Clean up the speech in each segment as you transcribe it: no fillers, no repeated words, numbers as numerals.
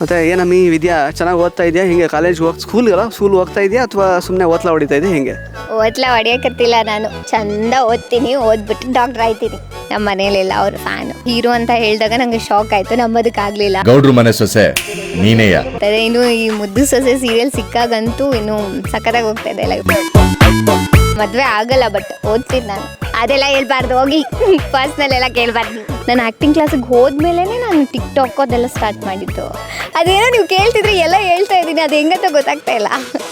ಮತ್ತೆ ಏನಮ್ಮಿ ವಿದ್ಯಾ ಚೆನ್ನಾಗಿ ಓದ್ತಾ ಇದೆಯಾ? ಹಿಂಗೆ ಕಾಲೇಜ್ಗೆ ಸ್ಕೂಲ್ ಹೋಗ್ತಾ ಇದೆಯಾ ಅಥವಾ ಸುಮ್ಮನೆ ಓದ್ಲಾ ಹೊಡಿತಾ ಇದೆಯಾ? ಹಿಂಗೆ ಓದ್ಲಾ ಹೊಡಿಯಕತ್ತಿಲ್ಲ, ನಾನು ಚಂದ ಓದ್ತೀನಿ, ಓದ್ಬಿಟ್ಟು ಡಾಕ್ಟರ್ ಆಯ್ತೀನಿ. ನಮ್ಮ ಮನೇಲೆಲ್ಲ ಅವ್ರ ಫ್ಯಾನ್. ಹೀರೋ ಅಂತ ಹೇಳಿದಾಗ ನಂಗೆ ಶಾಕ್ ಆಯ್ತು, ನಂಬೋದಕ್ಕಾಗ್ಲಿಲ್ಲ. ಗೌಡ್ರು ಮನೆ ಸೊಸೆ ನೀನೇಯ. ಇನ್ನು ಈ ಮುದ್ದು ಸೊಸೆ ಸೀರಿಯಲ್ ಸಿಕ್ಕಾಗಂತೂ ಇನ್ನು ಸಖತ್ತಾಗಿ ಹೋಗ್ತಾ ಇದೆ ಲೈಫ್. ಮದ್ವೆ ಆಗಲ್ಲ, ಬಟ್ ಓದ್ತೀನಿ ನಾನು. ಅದೆಲ್ಲ ಹೇಳ್ಬಾರ್ದು, ಹೋಗಿ ಪರ್ಸ್ನಲ್ ಎಲ್ಲ ಕೇಳಬಾರ್ದು. ನಾನು ಆ್ಯಕ್ಟಿಂಗ್ ಕ್ಲಾಸಿಗೆ ಹೋದ್ಮೇಲೆ ನಾನು ಟಿಕ್ಟಾಕ್ ಅದೆಲ್ಲ ಸ್ಟಾರ್ಟ್ ಮಾಡಿದ್ದು. ಅದೇನೋ ನೀವು ಕೇಳ್ತಿದ್ರೆ ಎಲ್ಲ ಹೇಳ್ತಾ ಇದ್ದೀನಿ, ಅದು ಹೆಂಗಂತ ಗೊತ್ತಾಗ್ತಾ ಇಲ್ಲ.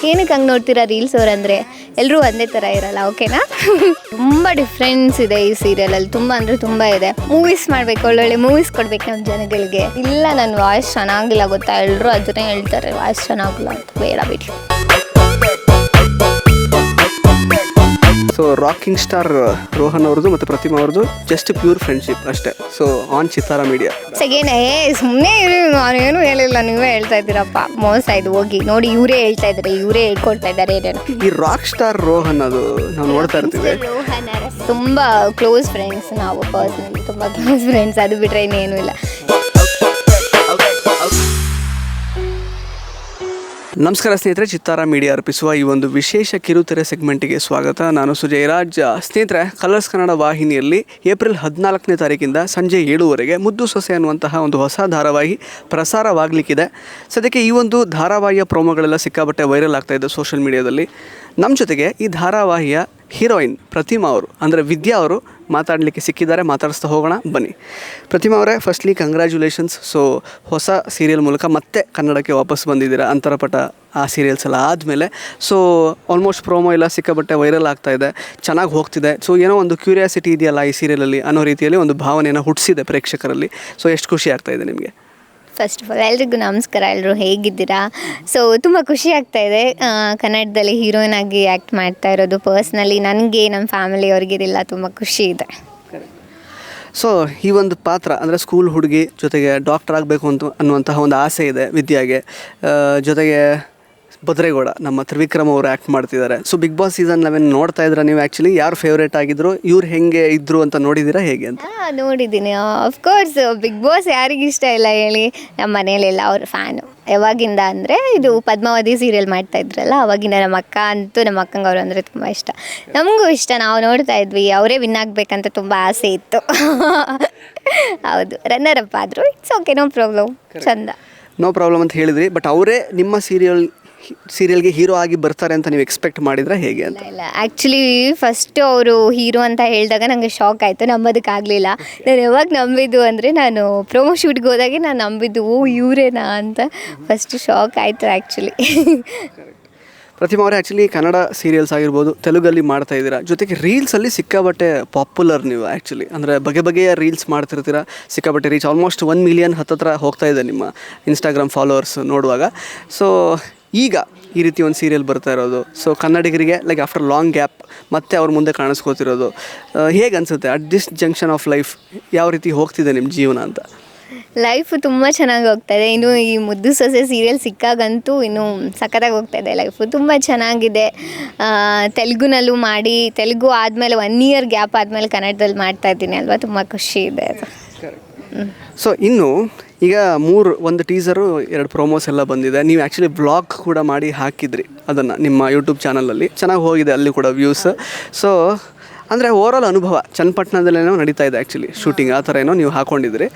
ಏನಕ್ಕೆ ಹಂಗೆ ನೋಡ್ತೀರಾ ರೀಲ್ಸ್ ಅವ್ರಂದರೆ? ಎಲ್ಲರೂ ಒಂದೇ ಥರ ಇರಲ್ಲ, ಓಕೆನಾ? ತುಂಬ ಡಿಫ್ರೆನ್ಸ್ ಇದೆ ಈ ಸೀರಿಯಲಲ್ಲಿ, ತುಂಬ ಅಂದರೆ ತುಂಬ ಇದೆ. ಮೂವೀಸ್ ಮಾಡಬೇಕು, ಒಳ್ಳೊಳ್ಳೆ ಮೂವೀಸ್ ಕೊಡ್ಬೇಕು ನಮ್ಮ ಜನಗಳಿಗೆ. ಇಲ್ಲ, ನನ್ನ ವಾಯ್ಸ್ ಚೆನ್ನಾಗಿಲ್ಲ ಗೊತ್ತಾ, ಎಲ್ಲರೂ ಅದನ್ನೇ ಹೇಳ್ತಾರೆ, ವಾಯ್ಸ್ ಚೆನ್ನಾಗಿಲ್ಲ ಅಂತ. ಬೇಡ ಬಿಡಿ. ಸೊ ರಾಕಿಂಗ್ ಸ್ಟಾರ್ ರೋಹನ್ ಅವ್ರದ್ದು ಮತ್ತು ಪ್ರತಿಮಾ ಅವ್ರದ್ದು ಜಸ್ಟ್ ಪ್ಯೂರ್ ಫ್ರೆಂಡ್ಶಿಪ್ ಅಷ್ಟೇ. ಸೊ ಆನ್ ಚಿತ್ತಾರ ಮೀಡಿಯಾ ಸಗೇನೆ ಸುಮ್ಮನೆ ಇರಿ, ನಾನೇನು ಹೇಳಿಲ್ಲ, ನೀವೇ ಹೇಳ್ತಾ ಇದ್ದೀರಪ್ಪ. ಮೋಸ ಇದು, ಹೋಗಿ ನೋಡಿ, ಇವರೇ ಹೇಳ್ತಾ ಇದ್ದಾರೆ, ಇವರೇ ಹೇಳ್ಕೊಡ್ತಾ ಇದ್ದಾರೆ ಏನೇನು. ಈ ರಾಕ್ ಸ್ಟಾರ್ ರೋಹನ್ ಅದು ನಾವು ನೋಡ್ತಾ ಇರ್ತೀವಿ. ತುಂಬ ಕ್ಲೋಸ್ ಫ್ರೆಂಡ್ಸ್ ನಾವು, ಪರ್ಸ್ನಲಿ ತುಂಬ ಕ್ಲೋಸ್ ಫ್ರೆಂಡ್ಸ್. ಅದು ಬಿಟ್ಟರೆ ಇನ್ನೇನು ಇಲ್ಲ. ನಮಸ್ಕಾರ ಸ್ನೇಹಿತರೆ, ಚಿತ್ತಾರ ಮೀಡಿಯಾ ಅರ್ಪಿಸುವ ಈ ಒಂದು ವಿಶೇಷ ಕಿರುತೆರೆ ಸೆಗ್ಮೆಂಟಿಗೆ ಸ್ವಾಗತ. ನಾನು ಸುಜಯರಾಜ್. ಸ್ನೇಹಿತರೆ, ಕಲರ್ಸ್ ಕನ್ನಡ ವಾಹಿನಿಯಲ್ಲಿ ಏಪ್ರಿಲ್ 14ನೇ ತಾರೀಕಿಂದ ಸಂಜೆ 7ವರೆಗೆ ಮುದ್ದು ಸೊಸೆ ಅನ್ನುವಂತಹ ಒಂದು ಹೊಸ ಧಾರಾವಾಹಿ ಪ್ರಸಾರವಾಗಲಿಕ್ಕಿದೆ. ಸದ್ಯಕ್ಕೆ ಈ ಒಂದು ಧಾರಾವಾಹಿಯ ಪ್ರೋಮೋಗಳೆಲ್ಲ ಸಿಕ್ಕಾಬಟ್ಟೆ ವೈರಲ್ ಆಗ್ತಾ ಇದೆ ಸೋಷಿಯಲ್ ಮೀಡಿಯಾದಲ್ಲಿ. ನಮ್ಮ ಜೊತೆಗೆ ಈ ಧಾರಾವಾಹಿಯ ಹೀರೋಯಿನ್ ಪ್ರತಿಮಾ ಅವರು, ಅಂದರೆ ವಿದ್ಯಾ ಅವರು ಮಾತಾಡಲಿಕ್ಕೆ ಸಿಕ್ಕಿದ್ದಾರೆ. ಮಾತಾಡಿಸ್ತಾ ಹೋಗೋಣ ಬನ್ನಿ. ಪ್ರತಿಮಾ ಅವರೇ, ಫಸ್ಟ್ಲಿ ಕಂಗ್ರ್ಯಾಚುಲೇಷನ್ಸ್. ಸೊ ಹೊಸ ಸೀರಿಯಲ್ ಮೂಲಕ ಮತ್ತೆ ಕನ್ನಡಕ್ಕೆ ವಾಪಸ್ ಬಂದಿದ್ದೀರಾ, ಅಂತರಪಟ ಆ ಸೀರಿಯಲ್ಸ್ ಎಲ್ಲ ಆದಮೇಲೆ. ಸೊ ಆಲ್ಮೋಸ್ಟ್ ಪ್ರೋಮೋ ಎಲ್ಲ ಸಿಕ್ಕಾಬಟ್ಟೆ ವೈರಲ್ ಆಗ್ತಾ ಇದೆ, ಚೆನ್ನಾಗಿ ಹೋಗ್ತಿದೆ. ಸೊ ಏನೋ ಒಂದು ಕ್ಯೂರಿಯಾಸಿಟಿ ಇದೆಯಲ್ಲ ಈ ಸೀರಿಯಲಲ್ಲಿ ಅನ್ನೋ ರೀತಿಯಲ್ಲಿ ಒಂದು ಭಾವನೆಯನ್ನು ಹುಟ್ಟಿಸಿದೆ ಪ್ರೇಕ್ಷಕರಲ್ಲಿ. ಸೊ ಎಷ್ಟು ಖುಷಿ ಆಗ್ತಾ ಇದೆ ನಿಮಗೆ? ಫಸ್ಟ್ ಆಫ್ ಆಲ್ ಎಲ್ರಿಗೂ ನಮಸ್ಕಾರ. ಎಲ್ಲರೂ ಹೇಗಿದ್ದೀರಾ? ಸೊ ತುಂಬ ಖುಷಿ ಆಗ್ತಾ ಇದೆ ಕನ್ನಡದಲ್ಲಿ ಹೀರೋಯಿನ್ ಆಗಿ ಆ್ಯಕ್ಟ್ ಮಾಡ್ತಾ ಇರೋದು. ಪರ್ಸ್ನಲಿ ನನಗೆ, ನಮ್ಮ ಫ್ಯಾಮಿಲಿಯವ್ರಿಗಿರಲಿಲ್ಲ, ತುಂಬ ಖುಷಿ ಇದೆ. ಸೊ ಈ ಒಂದು ಪಾತ್ರ ಅಂದರೆ ಸ್ಕೂಲ್ ಹುಡುಗಿ ಜೊತೆಗೆ ಡಾಕ್ಟರ್ ಆಗಬೇಕು ಅನ್ನುವಂತಹ ಒಂದು ಆಸೆ ಇದೆ ವಿದ್ಯಾಗೆ. ಜೊತೆಗೆ ಭದ್ರೇಗೌಡ ನಮ್ಮ ತ್ರಿವಿಕ್ರಮ್ ಅವರು ಆ್ಯಕ್ಟ್ ಮಾಡ್ತಿದ್ದಾರೆ. ಸೊ ಬಿಗ್ ಬಾಸ್ ಸೀಸನ್ 11 ನೋಡ್ತಾ ಇದ್ರೆ ನೀವು ಆ್ಯಕ್ಚುಲಿ ಯಾರು ಫೇವ್ರೇಟ್ ಆಗಿದ್ರು, ಇವ್ರು ಹೆಂಗೆ ಇದ್ರು ಅಂತ ನೋಡಿದ್ದೀರಾ ಹೇಗೆ ಅಂತ? ನೋಡಿದ್ದೀನಿ, ಆಫ್ಕೋರ್ಸ್. ಬಿಗ್ ಬಾಸ್ ಯಾರಿಗಿಷ್ಟ ಇಲ್ಲ ಹೇಳಿ? ನಮ್ಮ ಮನೇಲೆಲ್ಲ ಅವ್ರ ಫ್ಯಾನು ಯಾವಾಗಿಂದ ಅಂದರೆ, ಇದು ಪದ್ಮಾವತಿ ಸೀರಿಯಲ್ ಮಾಡ್ತಾ ಇದ್ರಲ್ಲ ಅವಾಗಿಂದ. ನಮ್ಮ ಅಕ್ಕ ಅಂತೂ, ನಮ್ಮ ಅಕ್ಕಂಗೆ ಅವರು ಅಂದರೆ ತುಂಬ ಇಷ್ಟ, ನಮಗೂ ಇಷ್ಟ. ನಾವು ನೋಡ್ತಾ ಇದ್ವಿ, ಅವರೇ ವಿನ್ ಆಗಬೇಕಂತ ತುಂಬ ಆಸೆ ಇತ್ತು. ಹೌದು, ರನ್ನರ್ ಅಪ್ ಆದರು. It's okay, no problem. ಚಂದ, ನೋ ಪ್ರಾಬ್ಲಮ್ ಅಂತ ಹೇಳಿದ್ರಿ. ಬಟ್ ಅವರೇ ನಿಮ್ಮ ಸೀರಿಯಲ್ಗೆ ಹೀರೋ ಆಗಿ ಬರ್ತಾರೆ ಅಂತ ನೀವು ಎಕ್ಸ್ಪೆಕ್ಟ್ ಮಾಡಿದ್ರೆ ಹೇಗೆ ಅಂತ? ಇಲ್ಲ, ಆ್ಯಕ್ಚುಲಿ ಫಸ್ಟು ಅವರು ಹೀರೋ ಅಂತ ಹೇಳಿದಾಗ ನನಗೆ ಶಾಕ್ ಆಯಿತು, ನಂಬೋದಕ್ಕಾಗಲಿಲ್ಲ. ನಾನು ಯಾವಾಗ ನಂಬಿದ್ದು ಅಂದರೆ, ನಾನು ಪ್ರೋಮೋ ಶೂಟ್ಗೆ ಹೋದಾಗೆ ನಾನು ನಂಬಿದ್ದು, ಓ ಇವರೇನಾ ಅಂತ. ಫಸ್ಟು ಶಾಕ್ ಆಯಿತು ಆ್ಯಕ್ಚುಲಿ. ಪ್ರತಿಮಾ ಅವರೇ, ಆ್ಯಕ್ಚುಲಿ ಕನ್ನಡ ಸೀರಿಯಲ್ಸ್ ಆಗಿರ್ಬೋದು, ತೆಲುಗಲ್ಲಿ ಮಾಡ್ತಾ ಇದ್ದೀರಾ, ಜೊತೆಗೆ ರೀಲ್ಸಲ್ಲಿ ಸಿಕ್ಕಾಬಟ್ಟೆ ಪಾಪ್ಯುಲರ್ ನೀವು. ಆ್ಯಕ್ಚುಲಿ ಅಂದರೆ ಬಗೆಯ ರೀಲ್ಸ್ ಮಾಡ್ತಿರ್ತೀರ, ಸಿಕ್ಕಾಬಟ್ಟೆ ರೀಚ್ ಆಲ್ಮೋಸ್ಟ್ 1 ಮಿಲಿಯನ್ ಹತ್ತಿರ ಹೋಗ್ತಾ ಇದೆ ನಿಮ್ಮ ಇನ್ಸ್ಟಾಗ್ರಾಮ್ ಫಾಲೋವರ್ಸ್ ನೋಡುವಾಗ. ಸೊ ಈಗ ಈ ರೀತಿ ಒಂದು ಸೀರಿಯಲ್ ಬರ್ತಾ ಇರೋದು, ಸೊ ಕನ್ನಡಿಗರಿಗೆ ಲೈಕ್ ಆಫ್ಟರ್ ಲಾಂಗ್ ಗ್ಯಾಪ್ ಮತ್ತೆ ಅವ್ರ ಮುಂದೆ ಕಾಣಿಸ್ಕೋತಿರೋದು ಹೇಗೆ ಅನಿಸುತ್ತೆ? At this junction of life ಯಾವ ರೀತಿ ಹೋಗ್ತಿದೆ ನಿಮ್ಮ ಜೀವನ ಅಂತ? ಲೈಫು ತುಂಬ ಚೆನ್ನಾಗಿ ಹೋಗ್ತಾಯಿದೆ. ಇನ್ನು ಈ ಮುದ್ದು ಸೊಸೆ ಸೀರಿಯಲ್ ಸಿಕ್ಕಾಗಂತೂ ಇನ್ನೂ ಸಖತ್ತಾಗಿ ಹೋಗ್ತಾಯಿದೆ ಲೈಫು, ತುಂಬ ಚೆನ್ನಾಗಿದೆ. ತೆಲುಗುನಲ್ಲೂ ಮಾಡಿ, ತೆಲುಗು ಆದಮೇಲೆ 1 ಇಯರ್ ಗ್ಯಾಪ್ ಆದಮೇಲೆ ಕನ್ನಡದಲ್ಲಿ ಮಾಡ್ತಾ ಇದ್ದೀನಿ ಅಲ್ವಾ, ತುಂಬ ಖುಷಿ ಇದೆ ಅದು. ಸೊ ಇನ್ನು ಈಗ ಒಂದು ಟೀಸರು, 2 ಪ್ರೋಮೋಸ್ ಎಲ್ಲ ಬಂದಿದೆ. ನೀವು ಆ್ಯಕ್ಚುಲಿ ಬ್ಲಾಗ್ ಕೂಡ ಮಾಡಿ ಹಾಕಿದ್ರಿ ಅದನ್ನು ನಿಮ್ಮ ಯೂಟ್ಯೂಬ್ ಚಾನಲಲ್ಲಿ, ಚೆನ್ನಾಗಿ ಹೋಗಿದೆ ಅಲ್ಲಿ ಕೂಡ ವ್ಯೂಸ್. ಸೊ ಅಂದರೆ ಓವರಾಲ್ ಅನುಭವ ಚನ್ನಪಟ್ಟಣದಲ್ಲೇನೋ ನಡೀತಾ ಇದೆ ಆ್ಯಕ್ಚುಲಿ ಶೂಟಿಂಗ್, ಆ ಥರ ಏನೋ ನೀವು ಹಾಕ್ಕೊಂಡಿದ್ರಿ.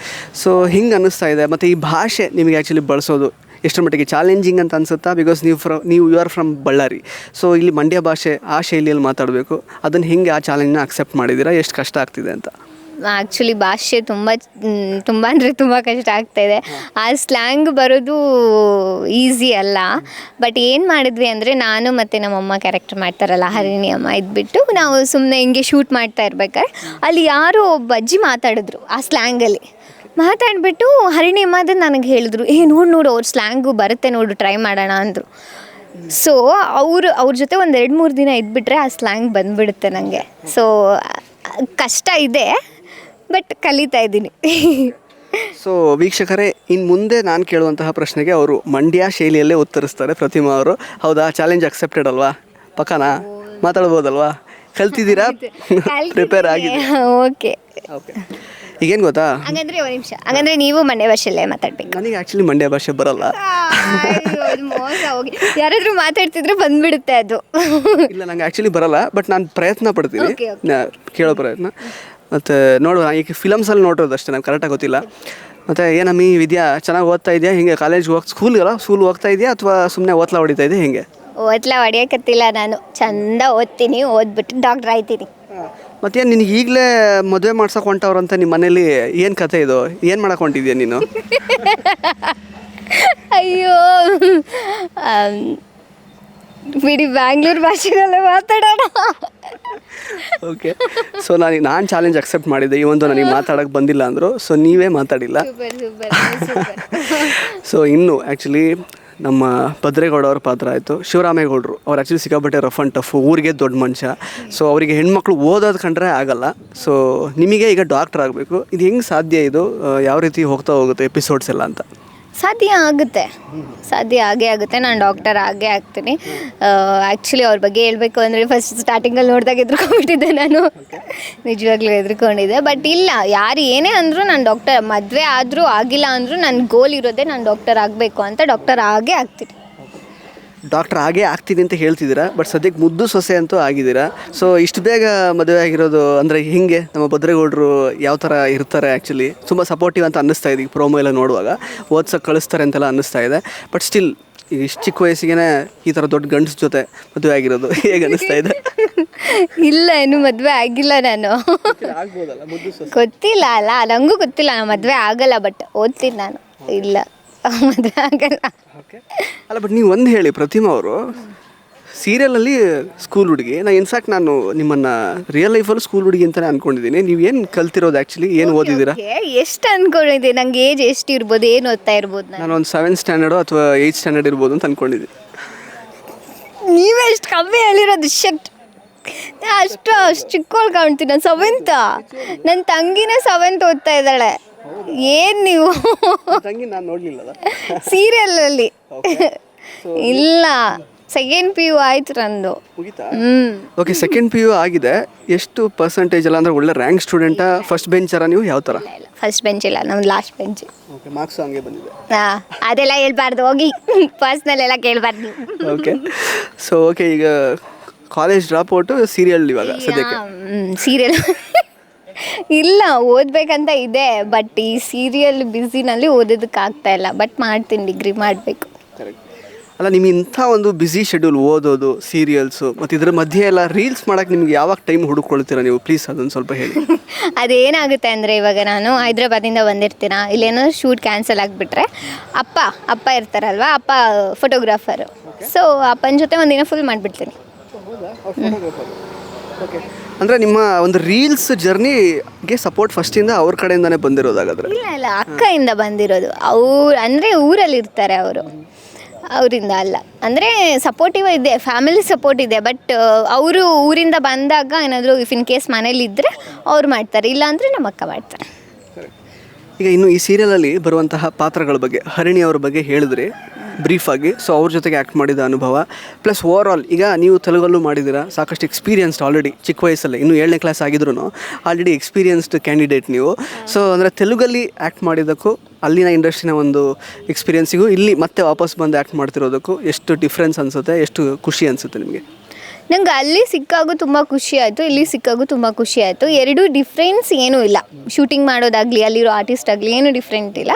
ಸೊ ಹಿಂಗೆ ಅನ್ನಿಸ್ತಾ ಇದೆ. ಮತ್ತು ಈ ಭಾಷೆ ನಿಮಗೆ ಆ್ಯಕ್ಚುಲಿ ಬಳಸೋದು ಎಷ್ಟರ ಮಟ್ಟಿಗೆ ಚಾಲೆಂಜಿಂಗ್ ಅಂತ ಅನಿಸುತ್ತಾ? ಬಿಕಾಸ್ ನೀವು you are from Ballari, so ಇಲ್ಲಿ ಮಂಡ್ಯ ಭಾಷೆ ಆ ಶೈಲಿಯಲ್ಲಿ ಮಾತಾಡಬೇಕು. ಅದನ್ನು ಹಿಂಗೆ ಆ ಚಾಲೆಂಜ್ನ ಅಕ್ಸೆಪ್ಟ್ ಮಾಡಿದ್ದೀರಾ? ಎಷ್ಟು ಕಷ್ಟ ಆಗ್ತಿದೆ ಅಂತ? ಆ್ಯಕ್ಚುಲಿ ಭಾಷೆ ತುಂಬ ಅಂದರೆ ತುಂಬ ಕಷ್ಟ ಆಗ್ತಾಯಿದೆ. ಆ ಸ್ಲ್ಯಾಂಗ್ ಬರೋದು ಈಸಿ ಅಲ್ಲ. ಬಟ್ ಏನು ಮಾಡಿದ್ವಿ ಅಂದರೆ, ನಾನು ಮತ್ತು ನಮ್ಮಮ್ಮ ಕ್ಯಾರೆಕ್ಟರ್ ಮಾಡ್ತಾರಲ್ಲ ಹರಿಣಿ ಅಮ್ಮ, ಇದ್ಬಿಟ್ಟು ನಾವು ಸುಮ್ಮನೆ ಹಿಂಗೆ ಶೂಟ್ ಮಾಡ್ತಾ ಇರ್ಬೇಕಾದ್ರೆ ಅಲ್ಲಿ ಯಾರೋ ಒಬ್ಬ ಅಜ್ಜಿ ಮಾತಾಡಿದ್ರು ಆ ಸ್ಲ್ಯಾಂಗಲ್ಲಿ. ಮಾತಾಡಿಬಿಟ್ಟು ಹರಿಣಿ ಅಮ್ಮ ಅದನ್ನು ನನಗೆ ಹೇಳಿದ್ರು, ನೋಡು ಅವ್ರ ಸ್ಲ್ಯಾಂಗು ಬರುತ್ತೆ ನೋಡು, ಟ್ರೈ ಮಾಡೋಣ ಅಂದರು. ಸೊ ಅವ್ರ ಜೊತೆ ಒಂದು 2-3 ದಿನ ಇದ್ಬಿಟ್ರೆ ಆ ಸ್ಲ್ಯಾಂಗ್ ಬಂದುಬಿಡುತ್ತೆ ನನಗೆ. ಸೊ ಕಷ್ಟ ಇದೆ, ಬಟ್ ಕಲಿತಾ ಇದ್ದೀನಿ. ಸೊ ವೀಕ್ಷಕರೇ, ಇನ್ನು ಮುಂದೆ ನಾನು ಕೇಳುವಂತಹ ಪ್ರಶ್ನೆಗೆ ಅವರು ಮಂಡ್ಯ ಶೈಲಿಯಲ್ಲೇ ಉತ್ತರಿಸ್ತಾರೆ ಪ್ರತಿಮಾ ಅವರು. ಹೌದಾ? ಚಾಲೆಂಜ್ ಅಕ್ಸೆಪ್ಟೆಡ್ ಅಲ್ವಾ? ಪಕ್ಕನಾ? ಮಾತಾಡ್ಬೋದಲ್ವಾ? ಕಲ್ತಿದ್ದೀರಾ? ಪ್ರಿಪೇರ್ ಆಗಿದೆ? ಓಕೆ. ಈಗೇನು ಗೊತ್ತಾ, ಹಾಗಂದ್ರೆ ಒಂದು ನಿಮಿಷ, ಹಾಗಂದ್ರೆ ನೀವು ಮಂಡ್ಯ ಭಾಷೆಯಲ್ಲೇ ಮಾತಾಡ್ಬೇಕು. ನನಗೆ ಆ್ಯಕ್ಚುಲಿ ಮಂಡ್ಯ ಭಾಷೆ ಬರಲ್ಲ. ಅಯ್ಯೋ, ಇದು ಮೋಸ ಹೋಗಿ ಯಾರಾದರೂ ಮಾತಾಡ್ತಿದ್ರೆ ಬಂದ್ಬಿಡುತ್ತೆ ಅದು. ಇಲ್ಲ, ನಂಗೆ ಆ್ಯಕ್ಚುಲಿ ಬರಲ್ಲ, ಬಟ್ ನಾನು ಪ್ರಯತ್ನ ಪಡ್ತೀನಿ, Okay, ಕೇಳೋ ಪ್ರಯತ್ನ. ಮತ್ತು ನೋಡುವ, ಈಗ ಫಿಲಮ್ಸಲ್ಲಿ ನೋಡೋದು ಅಷ್ಟೇ, ನಂಗೆ ಕರೆಕ್ಟಾಗಿ ಗೊತ್ತಿಲ್ಲ. ಮತ್ತು ಏನಮ್ಮಿ ವಿದ್ಯಾ, ಚೆನ್ನಾಗಿ ಓದ್ತಾ ಇದೆಯಾ? ಹಿಂಗೆ ಕಾಲೇಜ್ ಸ್ಕೂಲ್ ಹೋಗ್ತಾ ಇದೆಯಾ ಅಥವಾ ಸುಮ್ಮನೆ ಓದ್ಲಾ ಹೊಡಿತಾ ಇದೆಯಾ ಹಿಂಗೆ? ಓದ್ಲಾ ಹೊಡಿಯಕತ್ತಿಲ್ಲ, ನಾನು ಚಂದ ಓದ್ತೀನಿ, ಓದ್ಬಿಟ್ಟು ಡಾಕ್ಟರ್ ಆಯ್ತೀನಿ. ಮತ್ತೇನು ನಿನಗೆ ಈಗಲೇ ಮದುವೆ ಮಾಡ್ಸೋಕೆ ಹೊಂಟವ್ರಂತ ನಿಮ್ಮ ಮನೇಲಿ ಏನು ಕತೆ ಇದು? ಏನು ಮಾಡಕ್ಕೆ ಹೊಂಟಿದ್ಯಾ ನೀನು? ಅಯ್ಯೋ, ಬಿಡಿ, ಬ್ಯಾಂಗ್ಳೂರು ಭಾಷೆನಲ್ಲೇ ಮಾತಾಡೋಣ. ಓಕೆ, ಸೊ ನಾನು ಚಾಲೆಂಜ್ ಅಕ್ಸೆಪ್ಟ್ ಮಾಡಿದ್ದೆ. ಈ ಒಂದು ನನಗೆ ಮಾತಾಡೋಕ್ಕೆ ಬಂದಿಲ್ಲ ಅಂದರು, ಸೊ ನೀವೇ ಮಾತಾಡಿಲ್ಲ. ಸೊ ಇನ್ನು ಆ್ಯಕ್ಚುಲಿ ನಮ್ಮ ಭದ್ರೇಗೌಡ ಅವ್ರ ಪಾತ್ರ ಆಯಿತು. ಶಿವರಾಮೇಗೌಡರು ಅವ್ರು ಆ್ಯಕ್ಚುಲಿ ಸಿಕ್ಕಾಪಟ್ಟೆ ರಫ್ ಆ್ಯಂಡ್ ಟಫ್, ಊರಿಗೆ ದೊಡ್ಡ ಮನುಷ್ಯ. ಸೊ ಅವರಿಗೆ ಹೆಣ್ಮಕ್ಳು ಓದೋದು ಕಂಡ್ರೆ ಆಗಲ್ಲ. ಸೊ ನಿಮಗೆ ಈಗ ಡಾಕ್ಟರ್ ಆಗಬೇಕು, ಇದು ಹೆಂಗೆ ಸಾಧ್ಯ? ಇದು ಯಾವ ರೀತಿ ಹೋಗ್ತಾ ಹೋಗುತ್ತೆ ಎಪಿಸೋಡ್ಸ್ ಎಲ್ಲ ಅಂತ? ಸಾಧ್ಯ ಆಗುತ್ತೆ, ಸಾಧ್ಯ ಆಗೇ ಆಗುತ್ತೆ. ನಾನು ಡಾಕ್ಟರ್ ಆಗೇ ಆಗ್ತೀನಿ. ಆ್ಯಕ್ಚುಲಿ ಅವ್ರ ಬಗ್ಗೆ ಹೇಳಬೇಕು ಅಂದರೆ ಫಸ್ಟ್ ಸ್ಟಾರ್ಟಿಂಗಲ್ಲಿ ನೋಡಿದಾಗ ಹೆದ್ರ್ಕೊಂಡ್ಬಿಟ್ಟಿದ್ದೆ ನಾನು, ನಿಜವಾಗ್ಲೂ ಹೆದ್ರ್ಕೊಂಡಿದ್ದೆ. ಬಟ್ ಇಲ್ಲ, ಯಾರು ಏನೇ ಅಂದರೂ ನಾನು ಡಾಕ್ಟರ್, ಮದುವೆ ಆದರೂ ಆಗಿಲ್ಲ ಅಂದರೂ ನನ್ನ ಗೋಲ್ ಇರೋದೇ ನಾನು ಡಾಕ್ಟರ್ ಆಗಬೇಕು ಅಂತ. ಡಾಕ್ಟರ್ ಆಗೇ ಆಗ್ತೀನಿ. ಡಾಕ್ಟರ್ ಆಗೇ ಆಗ್ತೀನಿ ಅಂತ ಹೇಳ್ತಿದ್ದೀರಾ, ಬಟ್ ಸದ್ಯಕ್ಕೆ ಮುದ್ದು ಸೊಸೆ ಅಂತೂ ಆಗಿದ್ದೀರಾ. ಸೊ ಇಷ್ಟು ಬೇಗ ಮದುವೆ ಆಗಿರೋದು ಅಂದರೆ ಹಿಂಗೆ ನಮ್ಮ ಭದ್ರೇಗೌಡರು ಯಾವ ಥರ ಇರ್ತಾರೆ? ಆ್ಯಕ್ಚುಲಿ ತುಂಬ ಸಪೋರ್ಟಿವ್ ಅಂತ ಅನ್ನಿಸ್ತಾ ಇದೆ, ಈಗ ಪ್ರೋಮೋ ಎಲ್ಲ ನೋಡುವಾಗ. ಓದ್ಸೋಕ್ಕೆ ಕಳಿಸ್ತಾರೆ ಅಂತೆಲ್ಲ ಅನ್ನಿಸ್ತಾ ಇದೆ. ಬಟ್ ಸ್ಟಿಲ್ ಈಗ ಇಷ್ಟು ಚಿಕ್ಕ ವಯಸ್ಸಿಗೆ ಈ ಥರ ದೊಡ್ಡ ಗಂಡಸ ಜೊತೆ ಮದುವೆ ಆಗಿರೋದು ಹೇಗೆ ಅನ್ನಿಸ್ತಾ ಇದೆ? ಇಲ್ಲ, ಇನ್ನೂ ಮದುವೆ ಆಗಿಲ್ಲ ನಾನು. ಆಗ್ಬೋದಲ್ಲ ಮುದ್ದು ಸೊಸೆ? ಗೊತ್ತಿಲ್ಲ ಅಲ್ಲ, ನನಗೂ ಗೊತ್ತಿಲ್ಲ. ನಾನು ಮದುವೆ ಆಗಲ್ಲ, ಬಟ್ ಓದ್ತೀನಿ ನಾನು. ಇಲ್ಲ, ಮದುವೆ ಆಗಲ್ಲ. ಓಕೆ, ಅಲ್ಲ ಬಟ್ ನೀವು ಒಂದು ಹೇಳಿ, ಪ್ರತಿಮಾ ಅವರು ಸೀರಿಯಲಲ್ಲಿ ಸ್ಕೂಲ್ ಹುಡುಗಿ, ಇನ್ಫ್ಯಾಕ್ಟ್ ನಾನು ನಿಮ್ಮನ್ನು ರಿಯಲ್ ಲೈಫಲ್ಲೂ ಸ್ಕೂಲ್ ಹುಡುಗಿ ಅಂತಲೇ ಅಂದ್ಕೊಂಡಿದ್ದೀನಿ. ನೀವು ಏನು ಕಲ್ತಿರೋದು ಆ್ಯಕ್ಚುಲಿ, ಏನು ಓದಿದ್ದೀರಾ? ಎಷ್ಟು ಅಂದ್ಕೊಂಡಿದ್ದೆ? ನಂಗೆ ಏಜ್ ಎಷ್ಟು ಇರ್ಬೋದು, ಏನು ಓದ್ತಾ ಇರ್ಬೋದು? ನಾನು ಒಂದು 7th ಸ್ಟ್ಯಾಂಡರ್ಡು ಅಥವಾ 8th ಸ್ಟ್ಯಾಂಡರ್ಡ್ ಇರ್ಬೋದು ಅಂತ ಅಂದ್ಕೊಂಡಿದ್ದೀನಿ. ನೀವೇ ಎಷ್ಟು ಕಮ್ಮಿ ಹೇಳಿರೋದು. ಶಟ್, ಅಷ್ಟು ಚಿಕ್ಕವಳು ಕಾಣ್ತೀನಿ. ನಾನು 7th, ನನ್ನ ತಂಗಿನೇ 7th ಓದ್ತಾ ಇದ್ದಾಳೆ. ಏನು ನೀವು ತಂಗಿ ನಾನು ನೋಡಲಿಲ್ಲ ಸೀರಿಯಲಲ್ಲಿ? ಇಲ್ಲ, ಸೆಕೆಂಡ್ PU ಆಯ್ತು ನಂದು. ಮುಗಿತಾ? ಓಕೆ, ಸೆಕೆಂಡ್ PU ಆಗಿದೆ. ಎಷ್ಟು ಪರ್ಸೆಂಟೇಜ್ ಎಲ್ಲ ಅಂದರೆ ಒಳ್ಳೆ ರ್ಯಾಂಕ್ ಸ್ಟೂಡೆಂಟಾ, ಫಸ್ಟ್ ಬೆಂಚರ ನೀವು? ಯಾವ ಥರ? ಫಸ್ಟ್ ಬೆಂಚ್ ಇಲ್ಲ, ನಮ್ದು ಲಾಸ್ಟ್ ಬೆಂಚ್. ಓಕೆ, ಮಾರ್ಕ್ಸ್ ಹಂಗೆ ಬಂದಿದೆ. ಅದೆಲ್ಲ ಹೇಳ್ಬಾರ್ದು, ಹೋಗಿ ಪರ್ಸ್ನಲ್ ಎಲ್ಲ ಕೇಳಬಾರ್ದು. ಓಕೆ, ಸೊ ಓಕೆ, ಈಗ ಕಾಲೇಜ್ ಡ್ರಾಪ್ ಔಟು, ಸೀರಿಯಲ್ ಇವಾಗ ಸದ್ಯಕ್ಕೆ? ಸೀರಿಯಲ್ ಇಲ್ಲ, ಓದಬೇಕಂತ ಇದೆ, ಬಟ್ ಈ ಸೀರಿಯಲ್ ಬ್ಯುಸಿನಲ್ಲಿ ಓದೋದಕ್ಕಾಗ್ತಾ ಇಲ್ಲ. ಬಟ್ ಮಾಡ್ತೀನಿ, ಡಿಗ್ರಿ ಮಾಡಬೇಕು. ಕರೆಕ್ಟ್. ಅಲ್ಲ, ನಿಮ್ಗೆ ಇಂಥ ಒಂದು ಬ್ಯುಸಿ ಶೆಡ್ಯೂಲ್, ಓದೋದು, ಸೀರಿಯಲ್ಸು, ಮತ್ತು ಇದ್ರ ಮಧ್ಯೆ ಎಲ್ಲ ರೀಲ್ಸ್ ಮಾಡೋಕ್ಕೆ ನಿಮ್ಗೆ ಯಾವಾಗ ಟೈಮ್ ಹುಡುಕೊಳ್ತೀರಾ ನೀವು? ಪ್ಲೀಸ್ ಅದನ್ನು ಸ್ವಲ್ಪ ಹೇಳಿ. ಅದೇನಾಗುತ್ತೆ ಅಂದರೆ, ಇವಾಗ ನಾನು ಹೈದ್ರಾಬಾದಿಂದ ಬಂದಿರ್ತೀನ, ಇಲ್ಲೇನಾದ್ರು ಶೂಟ್ ಕ್ಯಾನ್ಸಲ್ ಆಗಿಬಿಟ್ರೆ ಅಪ್ಪ ಇರ್ತಾರಲ್ವ, ಅಪ್ಪ ಫೋಟೋಗ್ರಾಫರು. ಸೊ ಅಪ್ಪನ ಜೊತೆ ಒಂದಿನ ಫುಲ್ ಮಾಡಿಬಿಡ್ತೀನಿ. ಓಕೆ, ಅಂದರೆ ನಿಮ್ಮ ಒಂದು ರೀಲ್ಸ್ ಜರ್ನಿಗೆ ಸಪೋರ್ಟ್ ಫಸ್ಟಿಂದ ಅವ್ರ ಕಡೆಯಿಂದನೇ ಬಂದಿರೋದಾಗಾದ್ರೆ? ಇಲ್ಲ, ಅಕ್ಕಯಿಂದ ಬಂದಿರೋದು. ಅವ್ರು ಅಂದರೆ ಊರಲ್ಲಿ ಇರ್ತಾರೆ ಅವರು, ಅವರಿಂದ ಅಲ್ಲ. ಅಂದರೆ ಸಪೋರ್ಟಿವ್ ಇದೆ, ಫ್ಯಾಮಿಲಿ ಸಪೋರ್ಟ್ ಇದೆ. ಬಟ್ ಅವರು ಊರಿಂದ ಬಂದಾಗ ಏನಾದರೂ ಇಫ್ ಇನ್ ಕೇಸ್ ಮನೇಲಿದ್ದರೆ ಅವ್ರು ಮಾಡ್ತಾರೆ, ಇಲ್ಲ ಅಂದರೆ ನಮ್ಮ ಅಕ್ಕ ಮಾಡ್ತಾರೆ. ಈಗ ಇನ್ನು ಈ ಸೀರಿಯಲಲ್ಲಿ ಬರುವಂತಹ ಪಾತ್ರಗಳ ಬಗ್ಗೆ, ಹರಿಣಿ ಅವ್ರ ಬಗ್ಗೆ ಹೇಳಿದ್ರಿ ಬ್ರೀಫಾಗಿ. ಸೊ ಅವ್ರ ಜೊತೆಗೆ ಆ್ಯಕ್ಟ್ ಮಾಡಿದ ಅನುಭವ ಪ್ಲಸ್ ಓವರ್ ಆಲ್, ಈಗ ನೀವು ತೆಲುಗಲ್ಲೂ ಮಾಡಿದ್ದೀರಾ, ಸಾಕಷ್ಟು ಎಕ್ಸ್ಪೀರಿಯನ್ಸ್ಡ್ ಆಲ್ರೆಡಿ ಚಿಕ್ಕ ವಯಸ್ಸಲ್ಲಿ, ಇನ್ನೂ 7ನೇ ಕ್ಲಾಸ್ ಆಗಿದ್ರು ಆಲ್ರೆಡಿ ಎಕ್ಸ್ಪೀರಿಯನ್ಸ್ಡ್ ಕ್ಯಾಂಡಿಡೇಟ್ ನೀವು. ಸೊ ಅಂದರೆ ತೆಲುಗಲ್ಲಿ ಆ್ಯಕ್ಟ್ ಮಾಡಿದ್ದಕ್ಕೂ ಅಲ್ಲಿನ ಇಂಡಸ್ಟ್ರಿನ ಒಂದು ಎಕ್ಸ್ಪೀರಿಯನ್ಸಿಗೂ ಇಲ್ಲಿ ಮತ್ತೆ ವಾಪಸ್ ಬಂದು ಆ್ಯಕ್ಟ್ ಮಾಡ್ತಿರೋದಕ್ಕೂ ಎಷ್ಟು ಡಿಫ್ರೆನ್ಸ್ ಅನಿಸುತ್ತೆ, ಎಷ್ಟು ಖುಷಿ ಅನಿಸುತ್ತೆ ನಿಮಗೆ? ನಂಗೆ ಅಲ್ಲಿ ಸಿಕ್ಕಾಗೂ ತುಂಬ ಖುಷಿ ಆಯಿತು, ಇಲ್ಲಿ ಸಿಕ್ಕಾಗೂ ತುಂಬ ಖುಷಿ ಆಯಿತು. ಎರಡೂ ಡಿಫ್ರೆನ್ಸ್ ಏನೂ ಇಲ್ಲ. ಶೂಟಿಂಗ್ ಮಾಡೋದಾಗಲಿ, ಅಲ್ಲಿರೋ ಆರ್ಟಿಸ್ಟ್ ಆಗಲಿ, ಏನೂ ಡಿಫ್ರೆಂಟ್ ಇಲ್ಲ.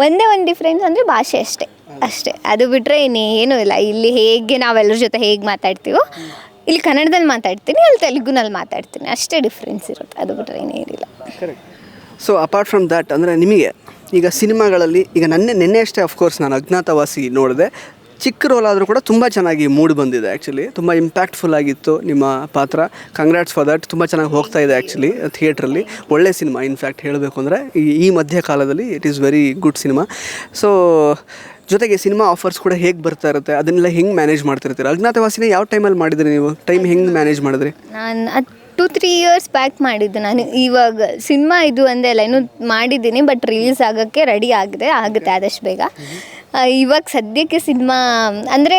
ಒಂದೇ ಒಂದು ಡಿಫ್ರೆನ್ಸ್ ಅಂದರೆ ಭಾಷೆ ಅಷ್ಟೇ. ಅದು ಬಿಟ್ಟರೆ ಇನ್ನೇನೂ ಇಲ್ಲ. ಇಲ್ಲಿ ಹೇಗೆ ನಾವೆಲ್ಲರ ಜೊತೆ ಹೇಗೆ ಮಾತಾಡ್ತೀವೋ, ಇಲ್ಲಿ ಕನ್ನಡದಲ್ಲಿ ಮಾತಾಡ್ತೀನಿ, ಅಲ್ಲಿ ತೆಲುಗುನಲ್ಲಿ ಮಾತಾಡ್ತೀನಿ, ಅಷ್ಟೇ ಡಿಫ್ರೆನ್ಸ್ ಇರುತ್ತೆ. ಅದು ಬಿಟ್ಟರೆ ಏನಿಲ್ಲ. Correct. So apart from that, ಅಂದರೆ ನಿಮಗೆ ಈಗ ಸಿನಿಮಾಗಳಲ್ಲಿ, ಈಗ ನೆನ್ನೆ ಅಷ್ಟೇ ಅಫ್ಕೋರ್ಸ್ ನಾನು ಅಜ್ಞಾತವಾಸಿ ನೋಡಿದೆ, ಚಿಕ್ಕ ರೋಲ್ ಆದರೂ ಕೂಡ ತುಂಬ ಚೆನ್ನಾಗಿ ಮೂಡ್ ಬಂದಿದೆ. ಆ್ಯಕ್ಚುಲಿ ತುಂಬ ಇಂಪ್ಯಾಕ್ಟ್ಫುಲ್ ಆಗಿತ್ತು ನಿಮ್ಮ ಪಾತ್ರ. Congrats for that. ತುಂಬ ಚೆನ್ನಾಗಿ ಹೋಗ್ತಾ ಇದೆ ಆ್ಯಕ್ಚುಲಿ ಥಿಯೇಟ್ರಲ್ಲಿ. ಒಳ್ಳೆ ಸಿನಿಮಾ, ಇನ್ಫ್ಯಾಕ್ಟ್ ಹೇಳಬೇಕು ಅಂದರೆ ಈ ಮಧ್ಯಕಾಲದಲ್ಲಿ it is very good cinema. So ಜೊತೆಗೆ ಸಿನಿಮಾ ಆಫರ್ಸ್ ಕೂಡ ಹೇಗೆ ಬರ್ತಾ ಇರುತ್ತೆ, ಅದನ್ನೆಲ್ಲ ಹೆಂಗೆ ಮ್ಯಾನೇಜ್ ಮಾಡ್ತಿರ್ತೀರ? ಅಜ್ಞಾತವಾಸಿನ ಯಾವ ಟೈಮಲ್ಲಿ ಮಾಡಿದ್ರಿ ನೀವು? ಟೈಮ್ ಹೆಂಗೆ ಮ್ಯಾನೇಜ್ ಮಾಡಿದ್ರಿ? ನಾನು 2-3 ಇಯರ್ಸ್ ಬ್ಯಾಕ್ ಮಾಡಿದ್ದು. ನಾನು ಇವಾಗ ಸಿನಿಮಾ ಇದು ಅಂದೆಲ್ಲ ಇನ್ನೂ ಮಾಡಿದ್ದೀನಿ, ಬಟ್ ರಿಲೀಸ್ ಆಗೋಕ್ಕೆ ರೆಡಿ ಆಗುತ್ತೆ ಆದಷ್ಟು ಬೇಗ. ಇವಾಗ ಸದ್ಯಕ್ಕೆ ಸಿನಿಮಾ ಅಂದರೆ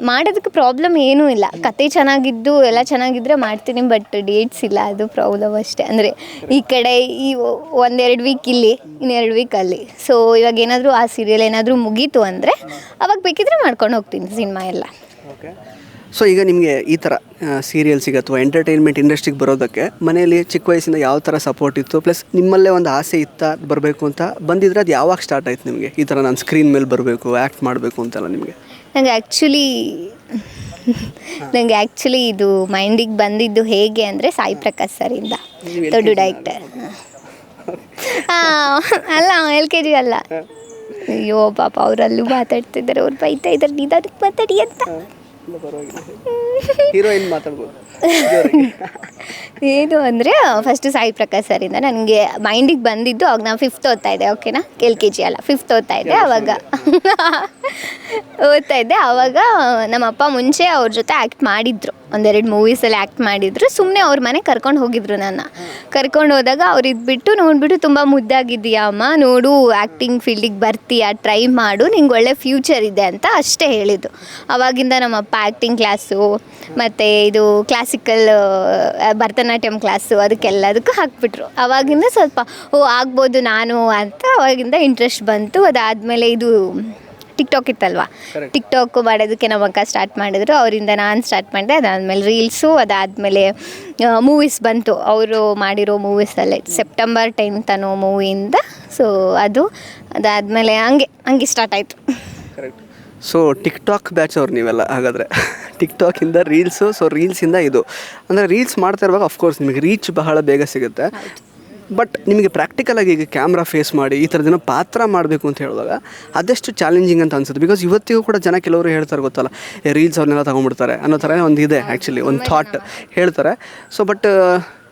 ಮಾಡೋದಕ್ಕೆ ಪ್ರಾಬ್ಲಮ್ ಏನೂ ಇಲ್ಲ. ಕತೆ ಚೆನ್ನಾಗಿದ್ದು ಎಲ್ಲ ಚೆನ್ನಾಗಿದ್ದರೆ ಮಾಡ್ತೀನಿ, ಬಟ್ ಡೇಟ್ಸ್ ಇಲ್ಲ, ಅದು ಪ್ರಾಬ್ಲಮ್ ಅಷ್ಟೇ. ಅಂದರೆ ಈ ಕಡೆ ಈ 1-2 ವೀಕ್ ಇಲ್ಲಿ, ಇನ್ನೆರಡು ವೀಕ್ ಅಲ್ಲಿ. ಸೊ ಇವಾಗ ಏನಾದರೂ ಆ ಸೀರಿಯಲ್ ಏನಾದರೂ ಮುಗೀತು ಅಂದರೆ ಅವಾಗ ಬೇಕಿದ್ರೆ ಮಾಡ್ಕೊಂಡು ಹೋಗ್ತೀನಿ ಸಿನಿಮಾ ಎಲ್ಲ. ಓಕೆ. ಸೊ ಈಗ ನಿಮಗೆ ಈ ಥರ ಸೀರಿಯಲ್ಸಿಗೆ ಅಥವಾ ಎಂಟರ್ಟೈನ್ಮೆಂಟ್ ಇಂಡಸ್ಟ್ರಿಗೆ ಬರೋದಕ್ಕೆ ಮನೆಯಲ್ಲಿ ಚಿಕ್ಕ ವಯಸ್ಸಿಂದ ಯಾವ ಥರ ಸಪೋರ್ಟ್ ಇತ್ತು, ಪ್ಲಸ್ ನಿಮ್ಮಲ್ಲೇ ಒಂದು ಆಸೆ ಇತ್ತಾ ಬರಬೇಕು ಅಂತ ಬಂದಿದ್ರೆ ಅದು ಯಾವಾಗ ಸ್ಟಾರ್ಟ್ ಆಯ್ತು ನಿಮಗೆ ಈ ಥರ ನಾನು ಸ್ಕ್ರೀನ್ ಮೇಲೆ ಬರಬೇಕು, ಆ್ಯಕ್ಟ್ ಮಾಡಬೇಕು ಅಂತೆಲ್ಲ ನಿಮಗೆ? ನನಗೆ ಆ್ಯಕ್ಚುಲಿ ಇದು ಮೈಂಡಿಗೆ ಬಂದಿದ್ದು ಹೇಗೆ ಅಂದರೆ ಸಾಯಿ ಪ್ರಕಾಶ್ ಸರಿಂದ, ದೊಡ್ಡ ಡೈರೆಕ್ಟರ್. ಅಲ್ಲ LKG ಅಲ್ಲ, ಅಯ್ಯೋ ಪಾಪ ಅವರಲ್ಲೂ ಮಾತಾಡ್ತಿದ್ದಾರೆ, ಅವ್ರು ಬೈತಾ ಇದ್ದಾರೆ, ನೀನು ಅದಕ್ಕೆ ಮಾತಾಡಿ ಅಂತ. ಹೀರೋಯಿನ್ ಮಾತಾಡ್ಬೋದು. ಏನು ಅಂದರೆ ಫಸ್ಟು ಸಾಯಿ ಪ್ರಕಾಶ್ ಸರಿಂದ ನನಗೆ ಮೈಂಡಿಗೆ ಬಂದಿದ್ದು. ಅವಾಗ ನಾನು 5th ಓದ್ತಾ ಇದ್ದೆ, ಓಕೆನಾ, LKG ಅಲ್ಲ 5th ಓದ್ತಾ ಇದ್ದೆ. ಆವಾಗ ನಮ್ಮಪ್ಪ ಮುಂಚೆ ಅವ್ರ ಜೊತೆ ಆ್ಯಕ್ಟ್ ಮಾಡಿದ್ರು, 1-2 ಮೂವೀಸಲ್ಲಿ ಆ್ಯಕ್ಟ್ ಮಾಡಿದ್ರು. ಸುಮ್ಮನೆ ಅವ್ರ ಮನೆಗೆ ಕರ್ಕೊಂಡು ಹೋಗಿದ್ರು. ಕರ್ಕೊಂಡು ಹೋದಾಗ ಅವ್ರು ಇದ್ಬಿಟ್ಟು ನೋಡಿಬಿಟ್ಟು ತುಂಬ ಮುದ್ದಾಗಿದ್ದೀಯಾ ಅಮ್ಮ, ನೋಡು ಆ್ಯಕ್ಟಿಂಗ್ ಫೀಲ್ಡಿಗೆ ಬರ್ತೀಯಾ, ಟ್ರೈ ಮಾಡು, ನಿಂಗೆ ಒಳ್ಳೆ ಫ್ಯೂಚರ್ ಇದೆ ಅಂತ ಅಷ್ಟೇ ಹೇಳಿದ್ದು. ಆವಾಗಿಂದ ನಮ್ಮಪ್ಪ ಆ್ಯಕ್ಟಿಂಗ್ ಕ್ಲಾಸು ಮತ್ತು ಇದು ಕ್ಲಾಸಿಕಲ್ ಭರತನಾಟ್ಯಂ ಕ್ಲಾಸು ಅದಕ್ಕೆಲ್ಲದಕ್ಕೂ ಹಾಕ್ಬಿಟ್ರು. ಆವಾಗಿಂದ ಸ್ವಲ್ಪ ಆಗ್ಬೋದು ನಾನು ಅಂತ ಆವಾಗಿಂದ ಇಂಟ್ರೆಸ್ಟ್ ಬಂತು. ಅದಾದಮೇಲೆ ಇದು ಟಿಕ್ಟಾಕ್ ಇತ್ತಲ್ವ, ಟಿಕ್ಟಾಕ್ ಮಾಡೋದಕ್ಕೆ ನಮ್ಮ ಅಕ್ಕ ಸ್ಟಾರ್ಟ್ ಮಾಡಿದ್ರು, ಅವರಿಂದ ನಾನು ಸ್ಟಾರ್ಟ್ ಮಾಡಿದೆ. ಅದಾದಮೇಲೆ ರೀಲ್ಸು, ಅದಾದಮೇಲೆ ಮೂವೀಸ್ ಬಂತು. ಅವರು ಮಾಡಿರೋ ಮೂವೀಸಲ್ಲೇ ಸೆಪ್ಟೆಂಬರ್ 10th ಅನ್ನೋ ಮೂವಿಯಿಂದ. ಸೊ ಅದಾದಮೇಲೆ ಹಂಗೆ ಸ್ಟಾರ್ಟ್ ಆಯಿತು. ಕರೆಕ್ಟ್. ಸೊ ಟಿಕ್ಟಾಕ್ ಬ್ಯಾಚ್ ಅವ್ರು ನೀವೆಲ್ಲ ಹಾಗಾದರೆ. ಟಿಕ್ಟಾಕಿಂದ ರೀಲ್ಸು, ಸೊ ರೀಲ್ಸಿಂದ ಇದು ಅಂದರೆ ರೀಲ್ಸ್ ಮಾಡ್ತಾ ಇರುವಾಗ ಅಫ್ಕೋರ್ಸ್ ನಿಮಗೆ ರೀಚ್ ಬಹಳ ಬೇಗ ಸಿಗುತ್ತೆ. ಬಟ್ ನಿಮಗೆ ಪ್ರಾಕ್ಟಿಕಲಾಗಿ ಈಗ ಕ್ಯಾಮ್ರಾ ಫೇಸ್ ಮಾಡಿ ಈ ಥರದಿನ ಪಾತ್ರ ಮಾಡಬೇಕು ಅಂತ ಹೇಳಿದಾಗ ಅದೆಷ್ಟು ಚಾಲೆಂಜಿಂಗ್ ಅಂತ ಅನ್ಸುತ್ತೆ. ಬಿಕಾಸ್ ಇವತ್ತಿಗೂ ಕೂಡ ಜನ ಕೆಲವರು ಹೇಳ್ತಾರೆ ಗೊತ್ತಲ್ಲ, ರೀಲ್ಸ್ ಅವ್ರನ್ನೆಲ್ಲ ತೊಗೊಂಡ್ಬಿಡ್ತಾರೆ ಅನ್ನೋ ಥರ ಒಂದು ಇದೆ, ಆ್ಯಕ್ಚುಲಿ ಒಂದು ಥಾಟ್ ಹೇಳ್ತಾರೆ. So but